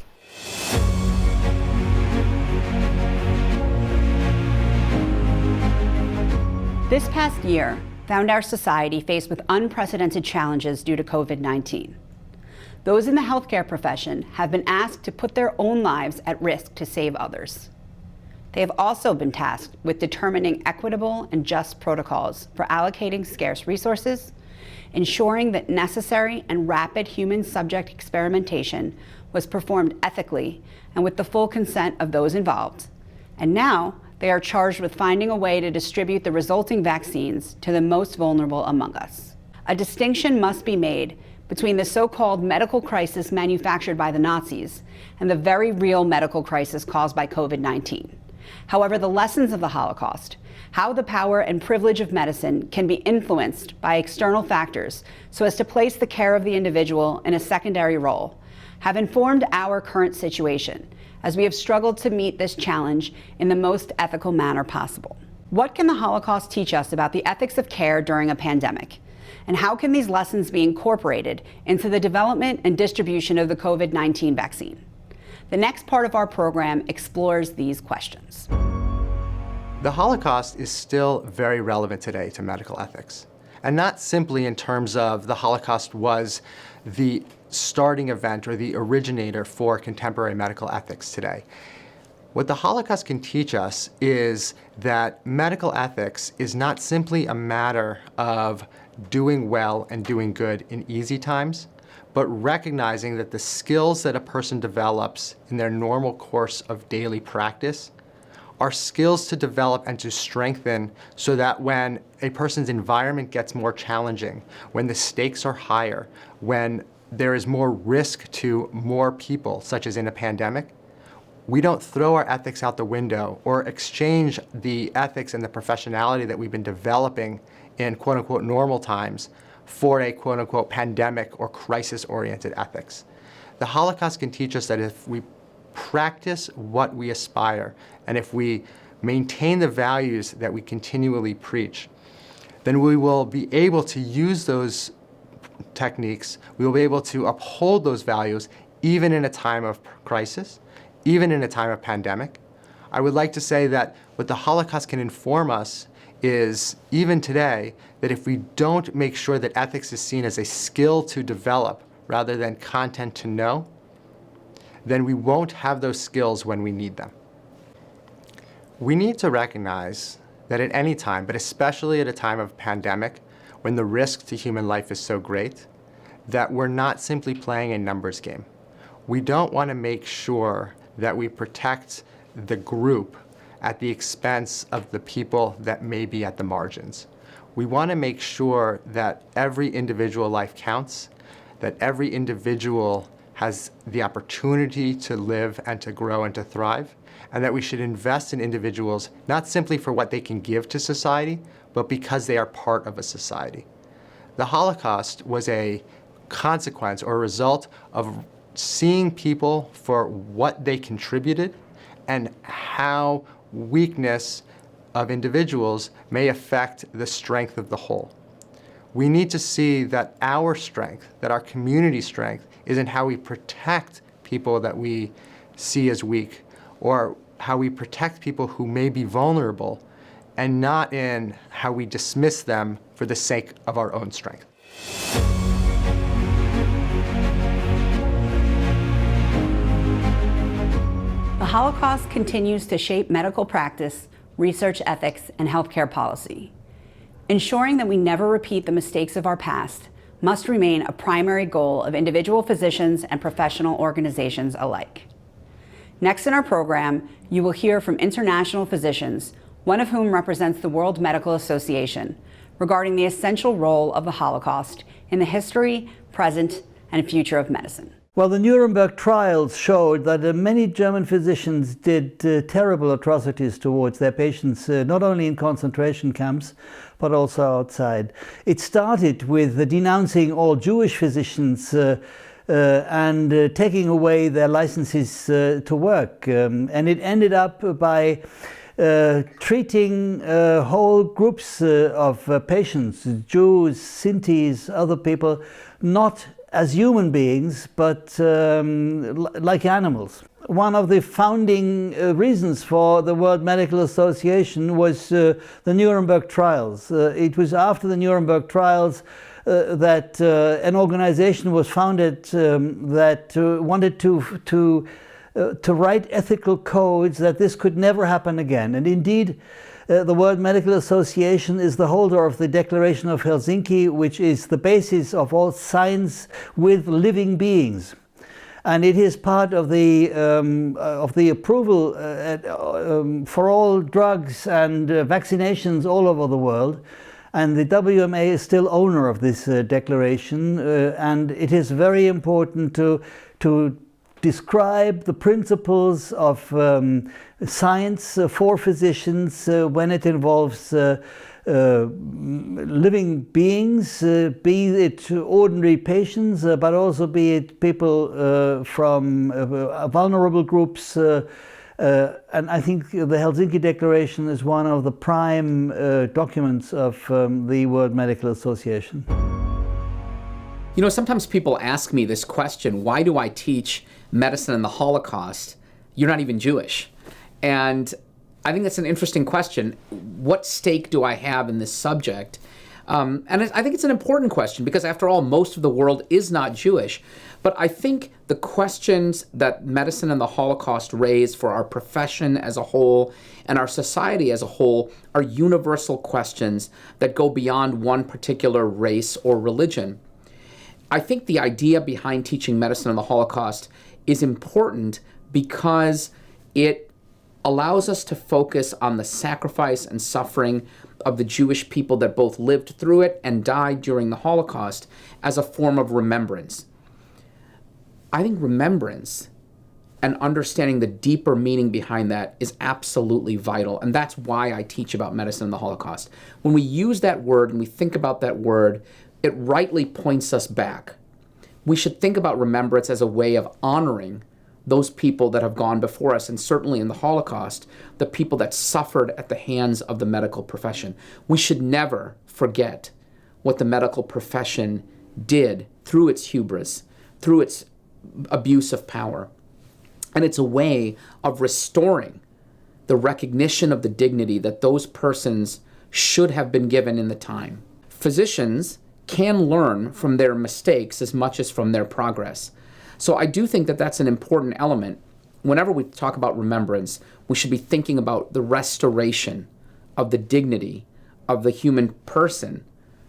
This past year found our society faced with unprecedented challenges due to COVID-19. Those in the healthcare profession have been asked to put their own lives at risk to save others. They have also been tasked with determining equitable and just protocols for allocating scarce resources, ensuring that necessary and rapid human subject experimentation was performed ethically and with the full consent of those involved. And now they are charged with finding a way to distribute the resulting vaccines to the most vulnerable among us. A distinction must be made between the so-called medical crisis manufactured by the Nazis and the very real medical crisis caused by COVID-19. However, the lessons of the Holocaust, how the power and privilege of medicine can be influenced by external factors so as to place the care of the individual in a secondary role, have informed our current situation as we have struggled to meet this challenge in the most ethical manner possible. What can the Holocaust teach us about the ethics of care during a pandemic? And how can these lessons be incorporated into the development and distribution of the COVID-19 vaccine? The next part of our program explores these questions. The Holocaust is still very relevant today to medical ethics, and not simply in terms of the Holocaust was the starting event or the originator for contemporary medical ethics today. What the Holocaust can teach us is that medical ethics is not simply a matter of doing well and doing good in easy times, but recognizing that the skills that a person develops in their normal course of daily practice are skills to develop and to strengthen so that when a person's environment gets more challenging, when the stakes are higher, when there is more risk to more people, such as in a pandemic, we don't throw our ethics out the window or exchange the ethics and the professionality that we've been developing in quote-unquote normal times for a quote-unquote pandemic or crisis-oriented ethics. The Holocaust can teach us that if we practice what we aspire, and if we maintain the values that we continually preach, then we will be able to use those techniques, we will be able to uphold those values even in a time of crisis, even in a time of pandemic. I would like to say that what the Holocaust can inform us is, even today, that if we don't make sure that ethics is seen as a skill to develop rather than content to know, then we won't have those skills when we need them. We need to recognize that at any time, but especially at a time of pandemic, when the risk to human life is so great, that we're not simply playing a numbers game. We don't want to make sure that we protect the group at the expense of the people that may be at the margins. We want to make sure that every individual life counts, that every individual has the opportunity to live and to grow and to thrive, and that we should invest in individuals not simply for what they can give to society, but because they are part of a society. The Holocaust was a consequence or a result of seeing people for what they contributed and how weakness of individuals may affect the strength of the whole. We need to see that our strength, that our community strength, is in how we protect people that we see as weak, or how we protect people who may be vulnerable, and not in how we dismiss them for the sake of our own strength. The Holocaust continues to shape medical practice, research ethics, and healthcare policy. Ensuring that we never repeat the mistakes of our past must remain a primary goal of individual physicians and professional organizations alike. Next in our program, you will hear from international physicians, one of whom represents the World Medical Association, regarding the essential role of the Holocaust in the history, present, and future of medicine. Well, the Nuremberg trials showed that many German physicians did terrible atrocities towards their patients, not only in concentration camps, but also outside. It started with denouncing all Jewish physicians and taking away their licenses to work. And it ended up by treating whole groups of patients, Jews, Sintis, other people, not as human beings, but like animals. One of the founding reasons for the World Medical Association was the Nuremberg trials. It was after the Nuremberg trials that an organization was founded that wanted to write ethical codes that this could never happen again. And indeed, the World Medical Association is the holder of the Declaration of Helsinki, which is the basis of all science with living beings. And it is part of the approval for all drugs and vaccinations all over the world. And the WMA is still owner of this declaration, and it is very important to describe the principles of science for physicians when it involves living beings, be it ordinary patients, but also be it people from vulnerable groups. And I think the Helsinki Declaration is one of the prime documents of the World Medical Association. You know, sometimes people ask me this question, why do I teach medicine and the Holocaust? You're not even Jewish. And I think that's an interesting question. What stake do I have in this subject? And I think it's an important question because, after all, most of the world is not Jewish. But I think the questions that medicine and the Holocaust raise for our profession as a whole and our society as a whole are universal questions that go beyond one particular race or religion. I think the idea behind teaching medicine and the Holocaust is important because it allows us to focus on the sacrifice and suffering of the Jewish people that both lived through it and died during the Holocaust as a form of remembrance. I think remembrance and understanding the deeper meaning behind that is absolutely vital, and that's why I teach about medicine and the Holocaust. When we use that word and we think about that word, it rightly points us back. We should think about remembrance as a way of honoring those people that have gone before us, and certainly in the Holocaust, the people that suffered at the hands of the medical profession. We should never forget what the medical profession did through its hubris, through its abuse of power. And it's a way of restoring the recognition of the dignity that those persons should have been given in the time. Physicians can learn from their mistakes as much as from their progress. So I do think that that's an important element. whenever we talk about remembrance, we should be thinking about the restoration of the dignity of the human person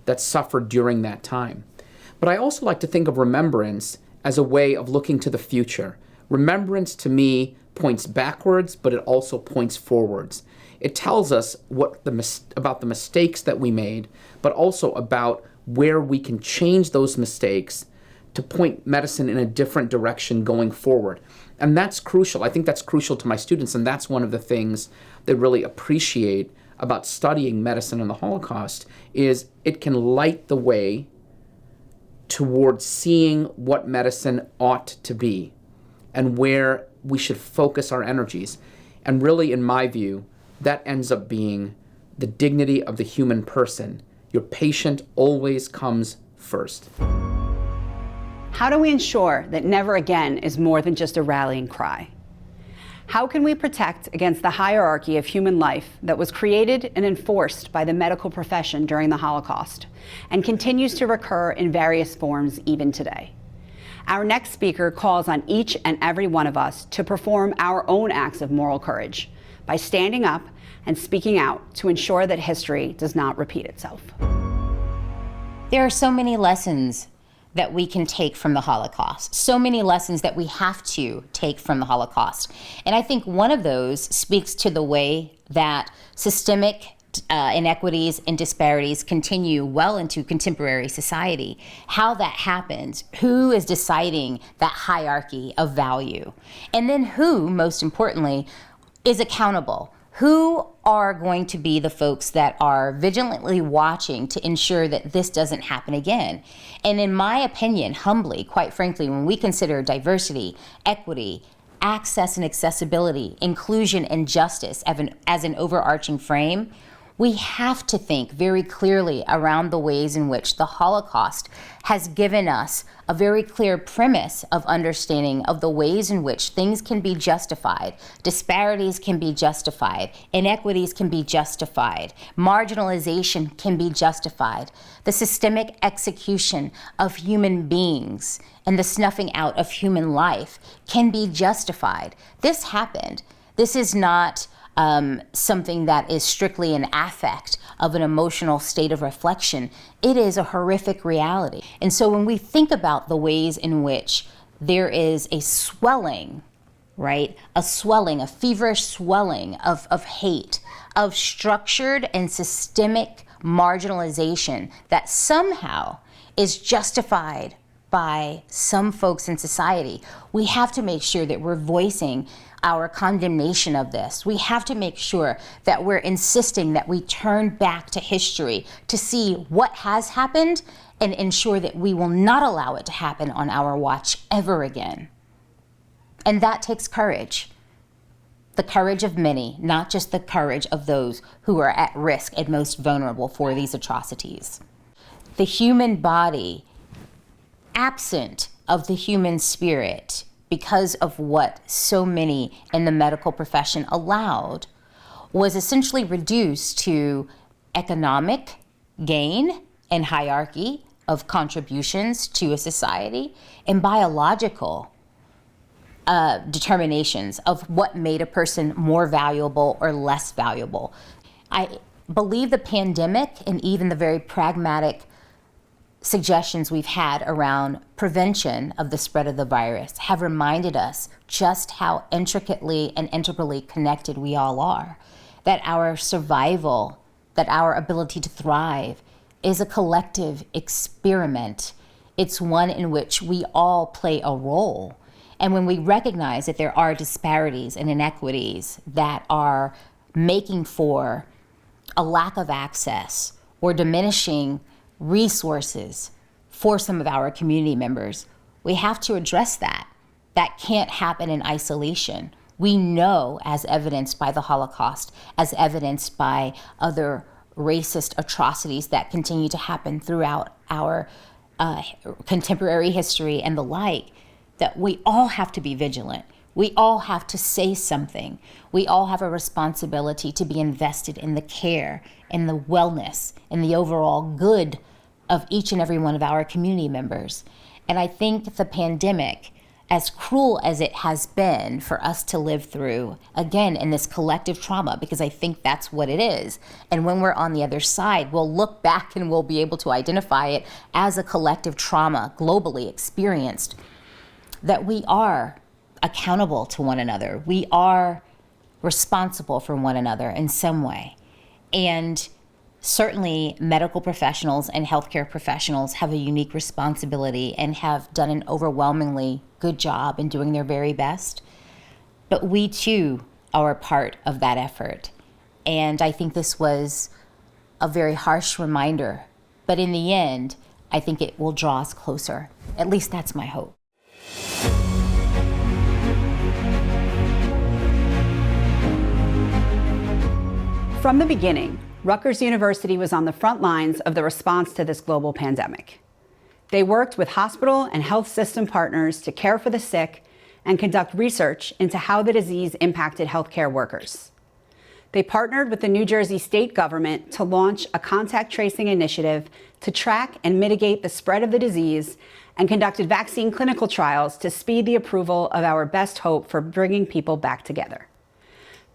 that suffered during that time. But I also like to think of remembrance as a way of looking to the future. Remembrance to me points backwards, but it also points forwards. It tells us about the mistakes that we made, but also about where we can change those mistakes to point medicine in a different direction going forward. And that's crucial. I think that's crucial to my students, and that's one of the things they really appreciate about studying medicine and the Holocaust, is it can light the way towards seeing what medicine ought to be and where we should focus our energies. And really, in my view, that ends up being the dignity of the human person. Your patient always comes first. How do we ensure that never again is more than just a rallying cry? How can we protect against the hierarchy of human life that was created and enforced by the medical profession during the Holocaust and continues to recur in various forms even today? Our next speaker calls on each and every one of us to perform our own acts of moral courage by standing up and speaking out to ensure that history does not repeat itself. There are so many lessons that we can take from the Holocaust, so many lessons that we have to take from the Holocaust. And I think one of those speaks to the way that systemic inequities and disparities continue well into contemporary society. How that happens, who is deciding that hierarchy of value, and then who, most importantly, is accountable. Who are going to be the folks that are vigilantly watching to ensure that this doesn't happen again? And in my opinion, humbly, quite frankly, when we consider diversity, equity, access and accessibility, inclusion and justice as an overarching frame, we have to think very clearly around the ways in which the Holocaust has given us a very clear premise of understanding of the ways in which things can be justified, disparities can be justified, inequities can be justified, marginalization can be justified, the systemic execution of human beings and the snuffing out of human life can be justified. This happened. This is not something that is strictly an affect of an emotional state of reflection. It is a horrific reality. And so when we think about the ways in which there is a swelling, right? A swelling, a feverish swelling of hate, of structured and systemic marginalization that somehow is justified by some folks in society, we have to make sure that we're voicing our condemnation of this. We have to make sure that we're insisting that we turn back to history to see what has happened and ensure that we will not allow it to happen on our watch ever again. And that takes courage. The courage of many, not just the courage of those who are at risk and most vulnerable for these atrocities. The human body, absent of the human spirit, because of what so many in the medical profession allowed, was essentially reduced to economic gain and hierarchy of contributions to a society and biological determinations of what made a person more valuable or less valuable. I believe the pandemic and even the very pragmatic suggestions we've had around prevention of the spread of the virus have reminded us just how intricately and integrally connected we all are, that our survival, that our ability to thrive is a collective experiment. It's one in which we all play a role. And when we recognize that there are disparities and inequities that are making for a lack of access or diminishing resources for some of our community members, we have to address that. That can't happen in isolation. We know, as evidenced by the Holocaust, as evidenced by other racist atrocities that continue to happen throughout our contemporary history and the like, that we all have to be vigilant. We all have to say something. We all have a responsibility to be invested in the care, in the wellness, in the overall good of each and every one of our community members. And I think the pandemic, as cruel as it has been for us to live through, again, in this collective trauma, because I think that's what it is. And when we're on the other side, we'll look back and we'll be able to identify it as a collective trauma globally experienced, that we are accountable to one another. We are responsible for one another in some way. And certainly medical professionals and healthcare professionals have a unique responsibility and have done an overwhelmingly good job in doing their very best. But we too are a part of that effort. And I think this was a very harsh reminder. But in the end, I think it will draw us closer. At least that's my hope. From the beginning, Rutgers University was on the front lines of the response to this global pandemic. They worked with hospital and health system partners to care for the sick and conduct research into how the disease impacted healthcare workers. They partnered with the New Jersey state government to launch a contact tracing initiative to track and mitigate the spread of the disease, and conducted vaccine clinical trials to speed the approval of our best hope for bringing people back together.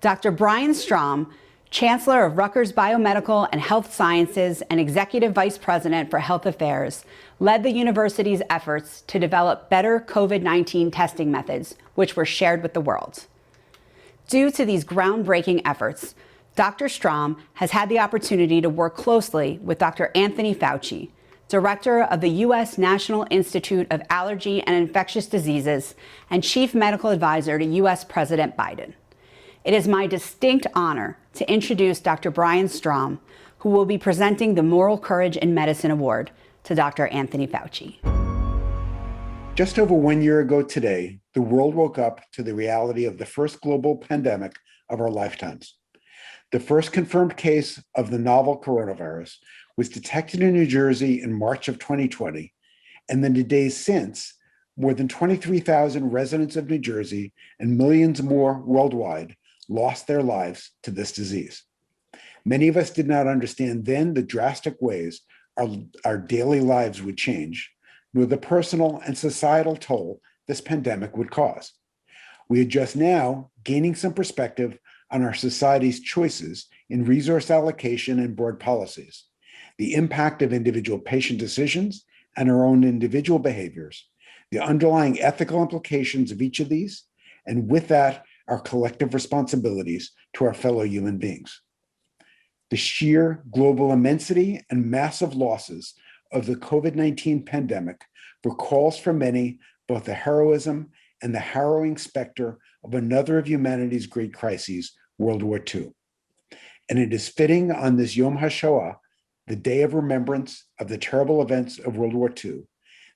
Dr. Brian Strom, Chancellor of Rutgers Biomedical and Health Sciences and Executive Vice President for Health Affairs, led the university's efforts to develop better COVID-19 testing methods, which were shared with the world. Due to these groundbreaking efforts, Dr. Strom has had the opportunity to work closely with Dr. Anthony Fauci, Director of the U.S. National Institute of Allergy and Infectious Diseases and Chief Medical Advisor to U.S. President Biden. It is my distinct honor to introduce Dr. Brian Strom, who will be presenting the Moral Courage in Medicine Award to Dr. Anthony Fauci. Just over 1 year ago today, the world woke up to the reality of the first global pandemic of our lifetimes. The first confirmed case of the novel coronavirus was detected in New Jersey in March of 2020, and in the days since, more than 23,000 residents of New Jersey and millions more worldwide lost their lives to this disease. Many of us did not understand then the drastic ways our daily lives would change, nor the personal and societal toll this pandemic would cause. We are just now gaining some perspective on our society's choices in resource allocation and board policies, the impact of individual patient decisions and our own individual behaviors, the underlying ethical implications of each of these, and with that, our collective responsibilities to our fellow human beings. The sheer global immensity and massive losses of the COVID-19 pandemic recalls for many both the heroism and the harrowing specter of another of humanity's great crises, World War II. And it is fitting on this Yom HaShoah, the day of remembrance of the terrible events of World War II,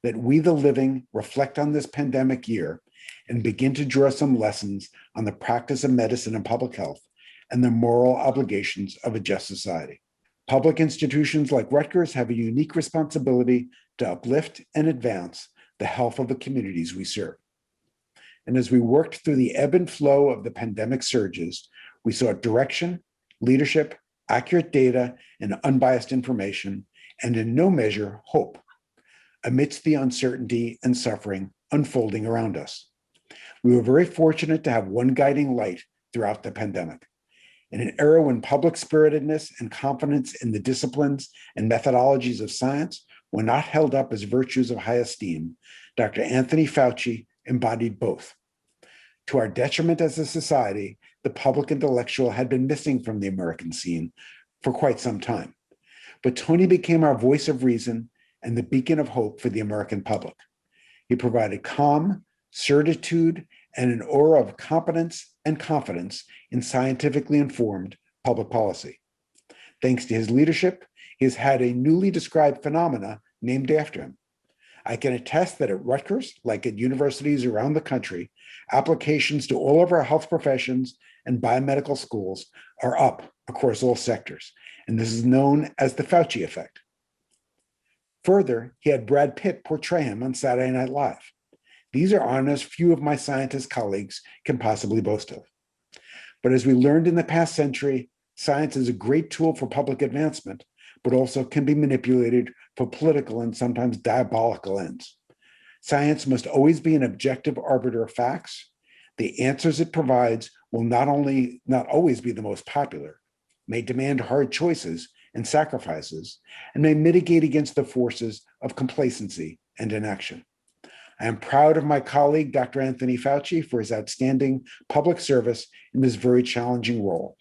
that we, the living, reflect on this pandemic year and begin to draw some lessons on the practice of medicine and public health and the moral obligations of a just society. Public institutions like Rutgers have a unique responsibility to uplift and advance the health of the communities we serve. And as we worked through the ebb and flow of the pandemic surges, we sought direction, leadership, accurate data, and unbiased information, and in no measure, hope, amidst the uncertainty and suffering unfolding around us. We were very fortunate to have one guiding light throughout the pandemic. In an era when public spiritedness and confidence in the disciplines and methodologies of science were not held up as virtues of high esteem, Dr. Anthony Fauci embodied both. To our detriment as a society, the public intellectual had been missing from the American scene for quite some time. But Tony became our voice of reason and the beacon of hope for the American public. He provided calm, certitude, and an aura of competence and confidence in scientifically informed public policy. Thanks to his leadership, he has had a newly described phenomena named after him. I can attest that at Rutgers, like at universities around the country, applications to all of our health professions and biomedical schools are up across all sectors, and this is known as the Fauci effect. Further, he had Brad Pitt portray him on Saturday Night Live. These are honors few of my scientist colleagues can possibly boast of. But as we learned in the past century, science is a great tool for public advancement, but also can be manipulated for political and sometimes diabolical ends. Science must always be an objective arbiter of facts. The answers it provides will not always be the most popular, may demand hard choices and sacrifices, and may mitigate against the forces of complacency and inaction. I am proud of my colleague, Dr. Anthony Fauci, for his outstanding public service in this very challenging role.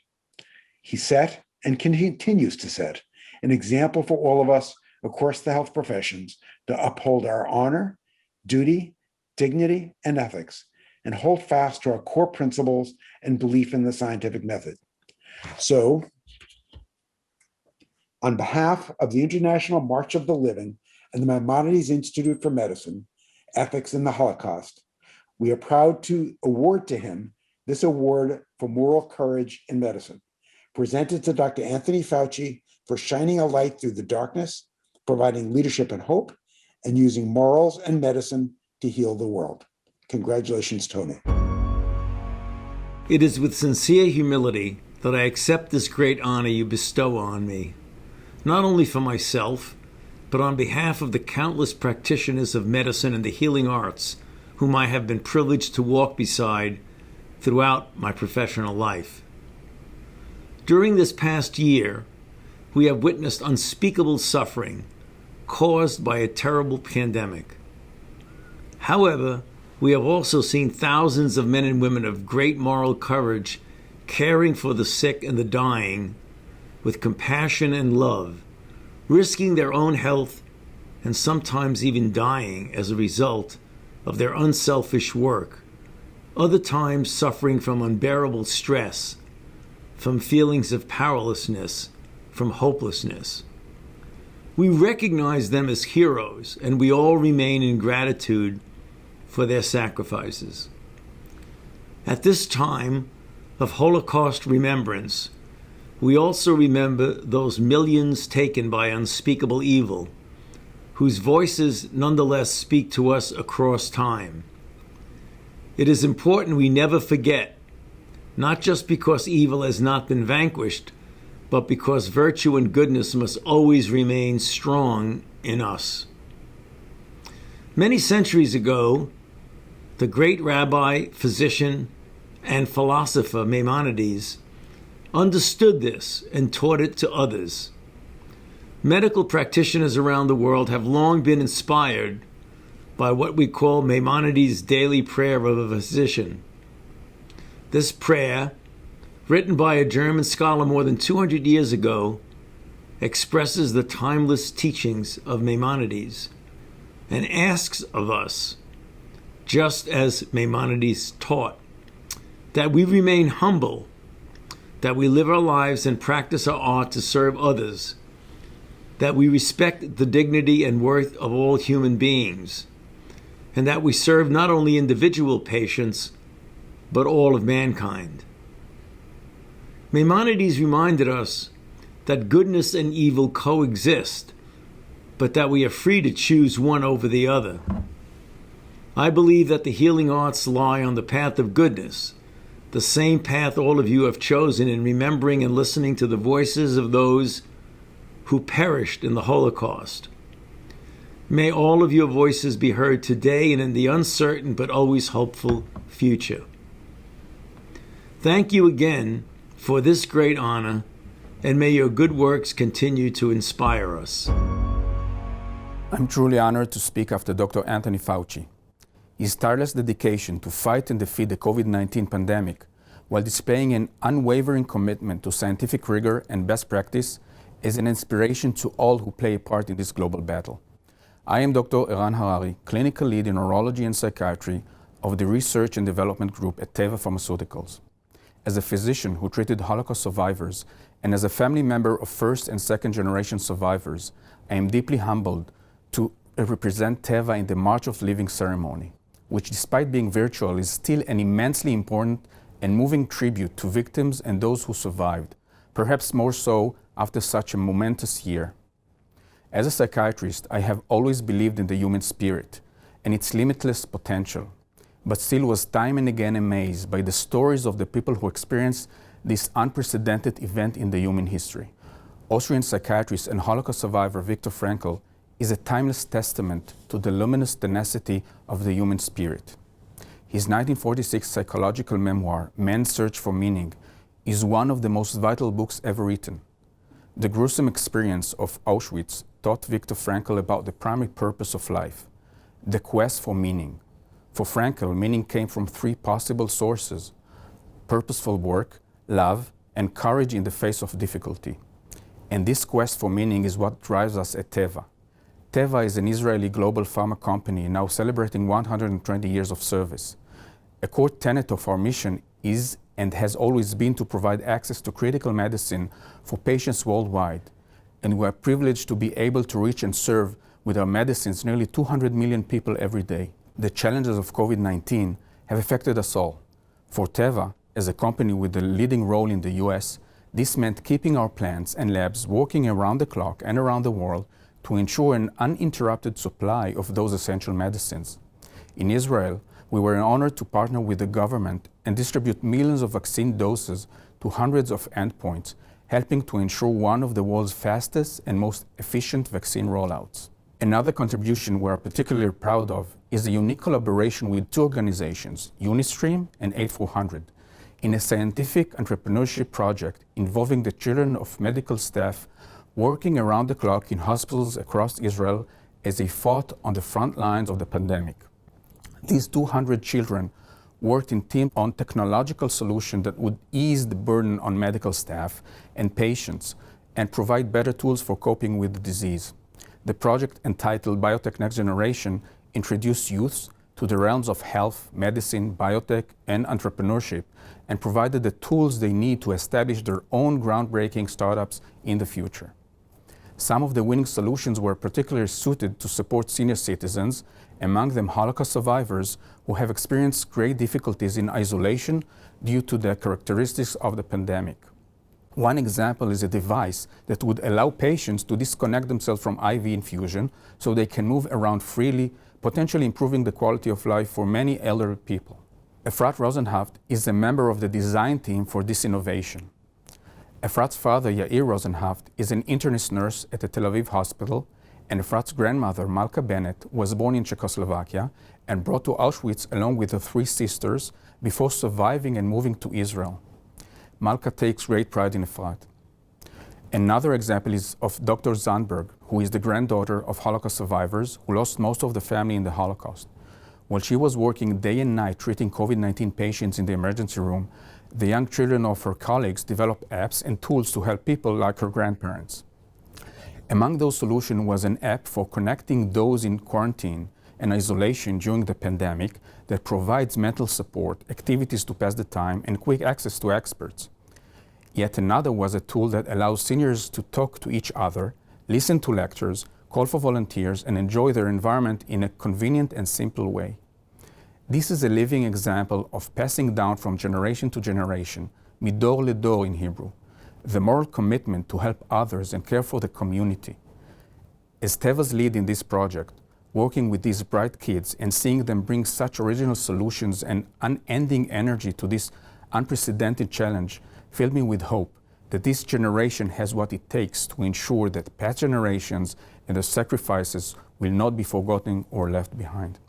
He set and continues to set an example for all of us across the health professions to uphold our honor, duty, dignity, and ethics, and hold fast to our core principles and belief in the scientific method. So, on behalf of the International March of the Living and the Maimonides Institute for Medicine, Ethics in the Holocaust, we are proud to award to him this award for moral courage in medicine, presented to Dr. Anthony Fauci for shining a light through the darkness, providing leadership and hope, and using morals and medicine to heal the world. Congratulations, Tony. It is with sincere humility that I accept this great honor you bestow on me, not only for myself, but on behalf of the countless practitioners of medicine and the healing arts whom I have been privileged to walk beside throughout my professional life. During this past year, we have witnessed unspeakable suffering caused by a terrible pandemic. However, we have also seen thousands of men and women of great moral courage caring for the sick and the dying with compassion and love, risking their own health and sometimes even dying as a result of their unselfish work, other times suffering from unbearable stress, from feelings of powerlessness, from hopelessness. We recognize them as heroes, and we all remain in gratitude for their sacrifices. At this time of Holocaust Remembrance, we also remember those millions taken by unspeakable evil, whose voices nonetheless speak to us across time. It is important we never forget, not just because evil has not been vanquished, but because virtue and goodness must always remain strong in us. Many centuries ago, the great rabbi, physician, and philosopher Maimonides understood this and taught it to others. Medical practitioners around the world have long been inspired by what we call Maimonides' daily prayer of a physician. This prayer, written by a German scholar more than 200 years ago, expresses the timeless teachings of Maimonides and asks of us, just as Maimonides taught, that we remain humble, that we live our lives and practice our art to serve others, that we respect the dignity and worth of all human beings, and that we serve not only individual patients, but all of mankind. Maimonides reminded us that goodness and evil coexist, but that we are free to choose one over the other. I believe that the healing arts lie on the path of goodness, the same path all of you have chosen in remembering and listening to the voices of those who perished in the Holocaust. May all of your voices be heard today and in the uncertain but always hopeful future. Thank you again for this great honor, and may your good works continue to inspire us. I'm truly honored to speak after Dr. Anthony Fauci. His tireless dedication to fight and defeat the COVID-19 pandemic while displaying an unwavering commitment to scientific rigor and best practice is an inspiration to all who play a part in this global battle. I am Dr. Eran Harari, clinical lead in neurology and psychiatry of the Research and Development Group at Teva Pharmaceuticals. As a physician who treated Holocaust survivors and as a family member of first and second generation survivors, I am deeply humbled to represent Teva in the March of Living ceremony, which despite being virtual is still an immensely important and moving tribute to victims and those who survived, perhaps more so after such a momentous year. As a psychiatrist, I have always believed in the human spirit and its limitless potential, but still was time and again amazed by the stories of the people who experienced this unprecedented event in the human history. Austrian psychiatrist and Holocaust survivor Viktor Frankl is a timeless testament to the luminous tenacity of the human spirit. His 1946 psychological memoir, Man's Search for Meaning, is one of the most vital books ever written. The gruesome experience of Auschwitz taught Viktor Frankl about the primary purpose of life, the quest for meaning. For Frankl, meaning came from three possible sources: purposeful work, love, and courage in the face of difficulty. And this quest for meaning is what drives us at Teva. Teva is an Israeli global pharma company now celebrating 120 years of service. A core tenet of our mission is and has always been to provide access to critical medicine for patients worldwide. And we are privileged to be able to reach and serve with our medicines nearly 200 million people every day. The challenges of COVID-19 have affected us all. For Teva, as a company with a leading role in the US, this meant keeping our plants and labs working around the clock and around the world to ensure an uninterrupted supply of those essential medicines. In Israel, we were honored to partner with the government and distribute millions of vaccine doses to hundreds of endpoints, helping to ensure one of the world's fastest and most efficient vaccine rollouts. Another contribution we are particularly proud of is a unique collaboration with two organizations, Unistream and 8400, in a scientific entrepreneurship project involving the children of medical staff working around the clock in hospitals across Israel as they fought on the front lines of the pandemic. These 200 children worked in teams on technological solutions that would ease the burden on medical staff and patients and provide better tools for coping with the disease. The project, entitled Biotech Next Generation, introduced youths to the realms of health, medicine, biotech, and entrepreneurship, and provided the tools they need to establish their own groundbreaking startups in the future. Some of the winning solutions were particularly suited to support senior citizens, among them Holocaust survivors who have experienced great difficulties in isolation due to the characteristics of the pandemic. One example is a device that would allow patients to disconnect themselves from IV infusion so they can move around freely, potentially improving the quality of life for many elderly people. Efrat Rosenhaft is a member of the design team for this innovation. Efrat's father, Yair Rosenhaft, is an internist nurse at the Tel Aviv hospital, and Efrat's grandmother, Malka Bennett, was born in Czechoslovakia and brought to Auschwitz along with her three sisters before surviving and moving to Israel. Malka takes great pride in Efrat. Another example is of Dr. Zandberg, who is the granddaughter of Holocaust survivors who lost most of the family in the Holocaust. While she was working day and night treating COVID-19 patients in the emergency room, the young children of her colleagues developed apps and tools to help people like her grandparents. Among those solutions was an app for connecting those in quarantine and isolation during the pandemic that provides mental support, activities to pass the time, and quick access to experts. Yet another was a tool that allows seniors to talk to each other, listen to lectures, call for volunteers, and enjoy their environment in a convenient and simple way. This is a living example of passing down from generation to generation, midor ledor in Hebrew, the moral commitment to help others and care for the community. As Teva's lead in this project, working with these bright kids and seeing them bring such original solutions and unending energy to this unprecedented challenge filled me with hope that this generation has what it takes to ensure that past generations and their sacrifices will not be forgotten or left behind.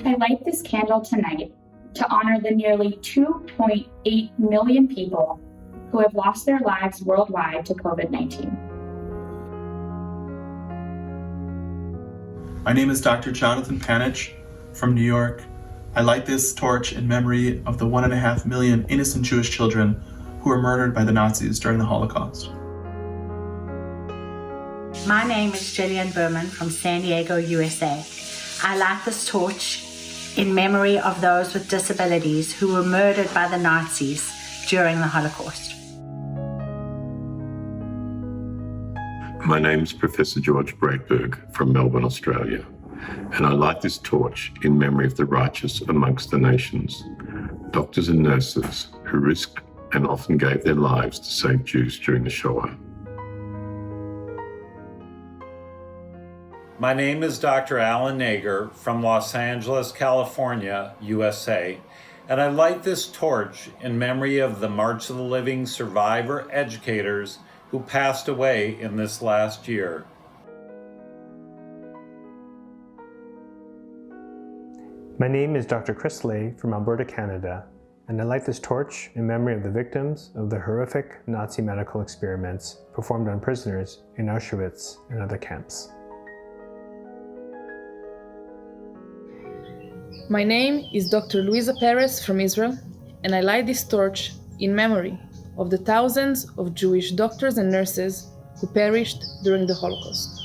I light this candle tonight to honor the nearly 2.8 million people who have lost their lives worldwide to COVID-19. My name is Dr. Jonathan Panich from New York. I light this torch in memory of the 1.5 million innocent Jewish children who were murdered by the Nazis during the Holocaust. My name is Jillian Berman from San Diego, USA. I light this torch in memory of those with disabilities who were murdered by the Nazis during the Holocaust. My name's Professor George Breitberg from Melbourne, Australia, and I light this torch in memory of the righteous amongst the nations, doctors and nurses who risked and often gave their lives to save Jews during the Shoah. My name is Dr. Alan Nager from Los Angeles, California, USA, and I light this torch in memory of the March of the Living survivor educators who passed away in this last year. My name is Dr. Chris Lay from Alberta, Canada, and I light this torch in memory of the victims of the horrific Nazi medical experiments performed on prisoners in Auschwitz and other camps. My name is Dr. Luisa Perez from Israel, and I light this torch in memory of the thousands of Jewish doctors and nurses who perished during the Holocaust.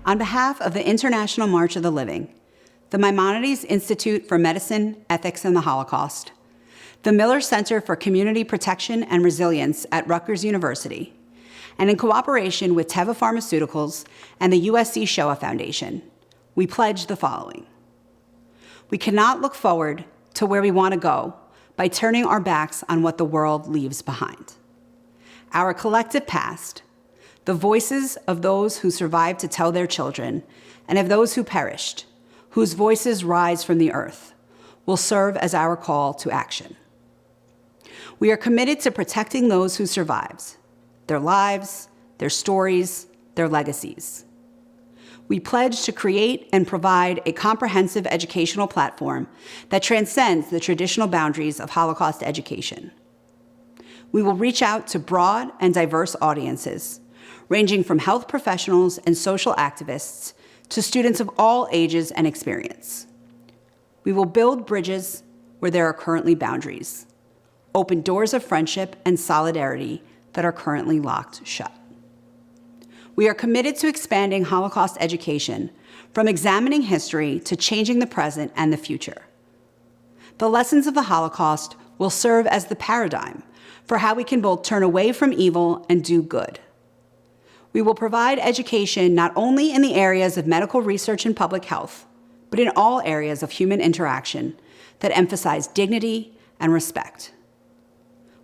On behalf of the International March of the Living, the Maimonides Institute for Medicine, Ethics, and the Holocaust, the Miller Center for Community Protection and Resilience at Rutgers University, and in cooperation with Teva Pharmaceuticals and the USC Shoah Foundation, we pledge the following. We cannot look forward to where we want to go by turning our backs on what the world leaves behind. Our collective past, the voices of those who survived to tell their children, and of those who perished, whose voices rise from the earth, will serve as our call to action. We are committed to protecting those who survived, their lives, their stories, their legacies. We pledge to create and provide a comprehensive educational platform that transcends the traditional boundaries of Holocaust education. We will reach out to broad and diverse audiences, ranging from health professionals and social activists to students of all ages and experience. We will build bridges where there are currently boundaries, open doors of friendship and solidarity that are currently locked shut. We are committed to expanding Holocaust education from examining history to changing the present and the future. The lessons of the Holocaust will serve as the paradigm for how we can both turn away from evil and do good. We will provide education not only in the areas of medical research and public health, but in all areas of human interaction that emphasize dignity and respect.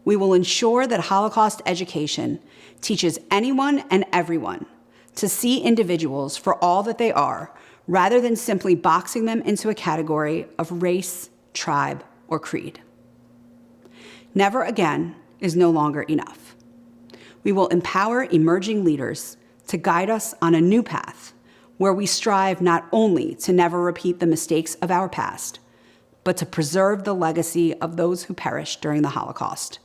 We will ensure that Holocaust education teaches anyone and everyone to see individuals for all that they are, rather than simply boxing them into a category of race, tribe, or creed. Never again is no longer enough. We will empower emerging leaders to guide us on a new path where we strive not only to never repeat the mistakes of our past, but to preserve the legacy of those who perished during the Holocaust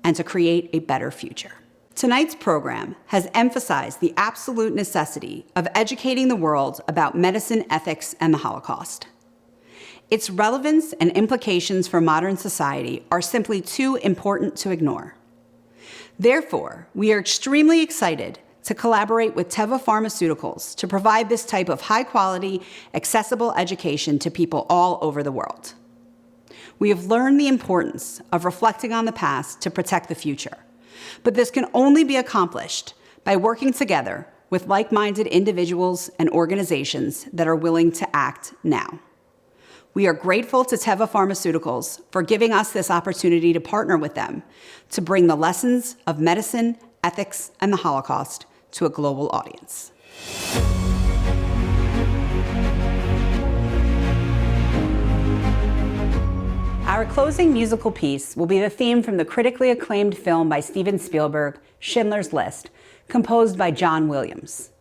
and to create a better future. Tonight's program has emphasized the absolute necessity of educating the world about medicine, ethics, and the Holocaust. Its relevance and implications for modern society are simply too important to ignore. Therefore, we are extremely excited to collaborate with Teva Pharmaceuticals to provide this type of high-quality, accessible education to people all over the world. We have learned the importance of reflecting on the past to protect the future, but this can only be accomplished by working together with like-minded individuals and organizations that are willing to act now. We are grateful to Teva Pharmaceuticals for giving us this opportunity to partner with them to bring the lessons of medicine, ethics, and the Holocaust to a global audience. Our closing musical piece will be the theme from the critically acclaimed film by Steven Spielberg, Schindler's List, composed by John Williams.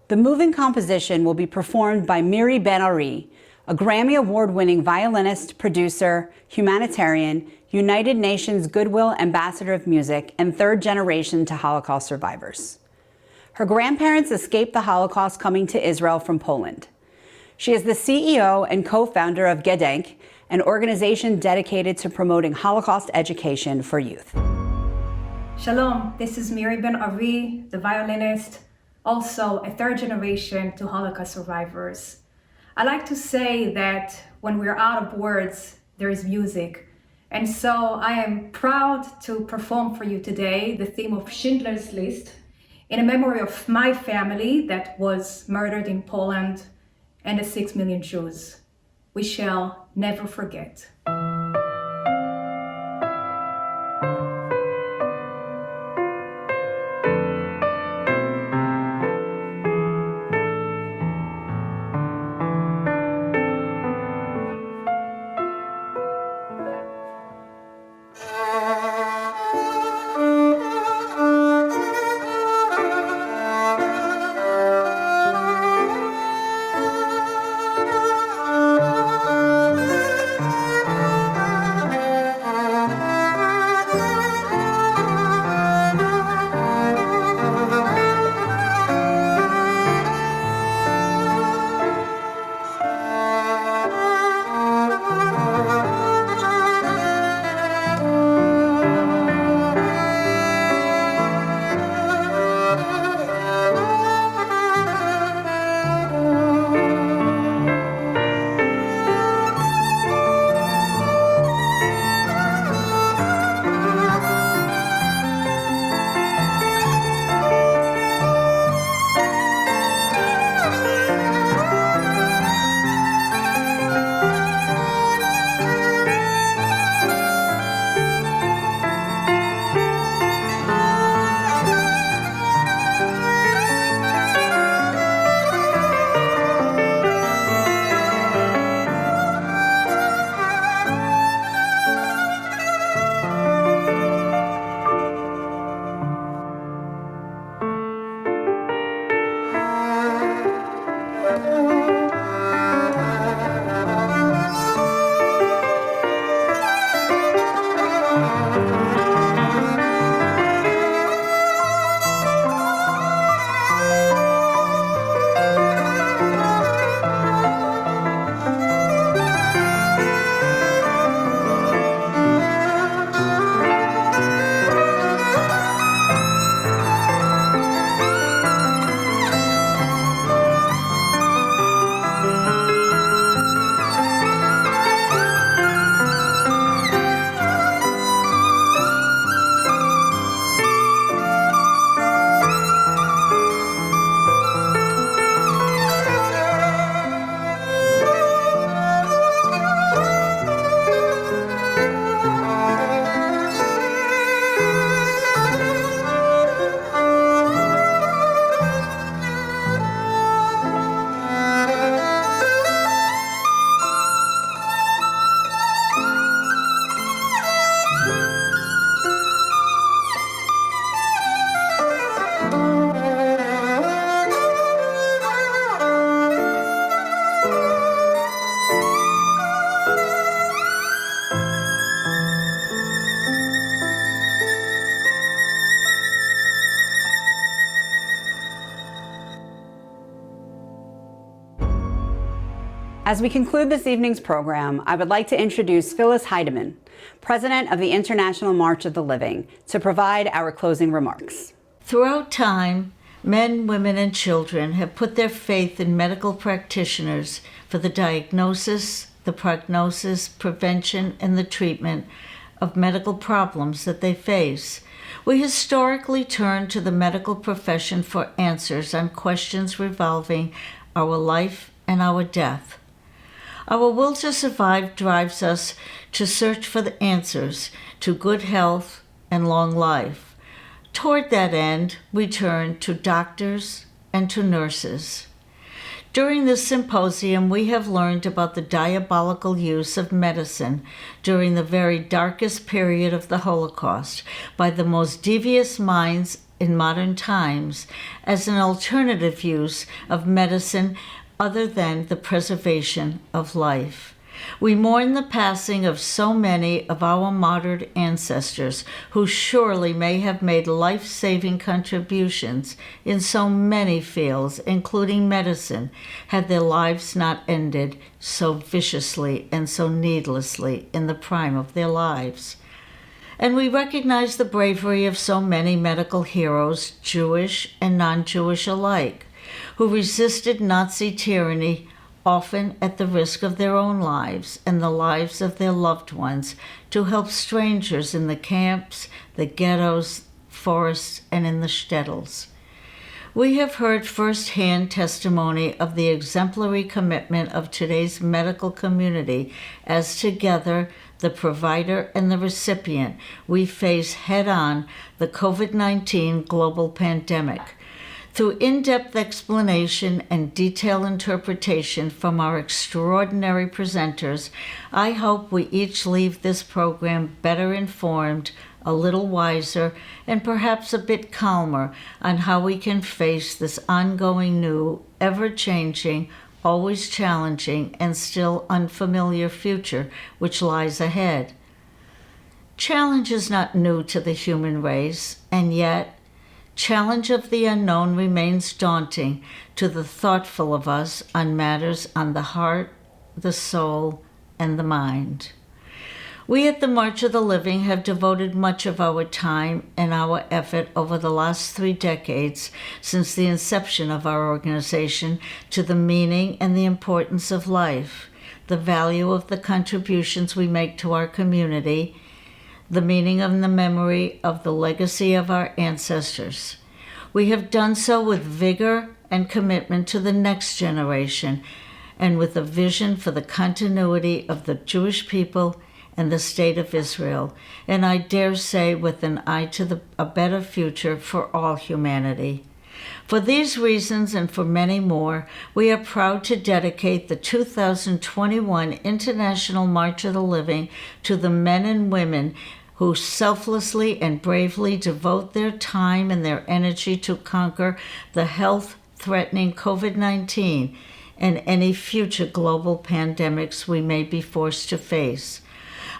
The moving composition will be performed by Miri Ben-Ari, a Grammy Award-winning violinist, producer, humanitarian, United Nations Goodwill Ambassador of Music, and third generation to Holocaust survivors. Her grandparents escaped the Holocaust coming to Israel from Poland. She is the CEO and co-founder of Gedenk, an organization dedicated to promoting Holocaust education for youth. Shalom, this is Miri Ben-Ari, the violinist, also a third generation to Holocaust survivors. I like to say that when we're out of words, there is music. And so I am proud to perform for you today the theme of Schindler's List in memory of my family that was murdered in Poland and the 6 million Jews. We shall never forget. As we conclude this evening's program, I would like to introduce Phyllis Heidemann, President of the International March of the Living, to provide our closing remarks. Throughout time, men, women, and children have put their faith in medical practitioners for the diagnosis, the prognosis, prevention, and the treatment of medical problems that they face. We historically turn to the medical profession for answers on questions revolving our life and our death. Our will to survive drives us to search for the answers to good health and long life. Toward that end, we turn to doctors and to nurses. During this symposium, we have learned about the diabolical use of medicine during the very darkest period of the Holocaust by the most devious minds in modern times as an alternative use of medicine other than the preservation of life. We mourn the passing of so many of our martyred ancestors who surely may have made life-saving contributions in so many fields, including medicine, had their lives not ended so viciously and so needlessly in the prime of their lives. And we recognize the bravery of so many medical heroes, Jewish and non-Jewish alike, who resisted Nazi tyranny, often at the risk of their own lives and the lives of their loved ones, to help strangers in the camps, the ghettos, forests, and in the shtetls. We have heard firsthand testimony of the exemplary commitment of today's medical community as together, the provider and the recipient, we face head-on the COVID-19 global pandemic. Through in-depth explanation and detailed interpretation from our extraordinary presenters, I hope we each leave this program better informed, a little wiser, and perhaps a bit calmer on how we can face this ongoing new, ever-changing, always challenging, and still unfamiliar future which lies ahead. Challenge is not new to the human race, and yet challenge of the unknown remains daunting to the thoughtful of us on matters on the heart, the soul, and the mind. We at the March of the Living have devoted much of our time and our effort over the last 3 decades since the inception of our organization to the meaning and the importance of life, the value of the contributions we make to our community, the meaning of the memory of the legacy of our ancestors. We have done so with vigor and commitment to the next generation and with a vision for the continuity of the Jewish people and the State of Israel, and I dare say with an eye to a better future for all humanity. For these reasons and for many more, we are proud to dedicate the 2021 International March of the Living to the men and women who selflessly and bravely devote their time and their energy to conquer the health-threatening COVID-19 and any future global pandemics we may be forced to face.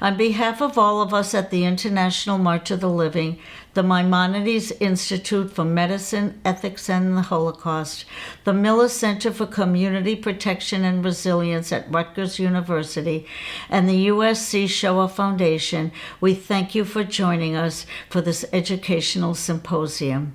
On behalf of all of us at the International March of the Living, the Maimonides Institute for Medicine, Ethics, and the Holocaust, the Miller Center for Community Protection and Resilience at Rutgers University, and the USC Shoah Foundation, we thank you for joining us for this educational symposium.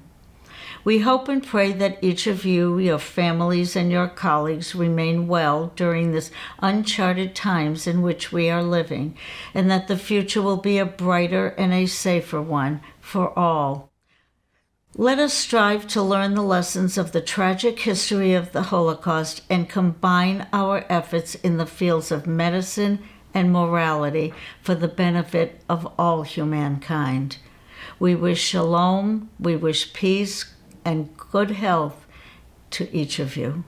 We hope and pray that each of you, your families, and your colleagues remain well during this uncharted times in which we are living, and that the future will be a brighter and a safer one for all. Let us strive to learn the lessons of the tragic history of the Holocaust and combine our efforts in the fields of medicine and morality for the benefit of all humankind. We wish shalom, we wish peace, and good health to each of you.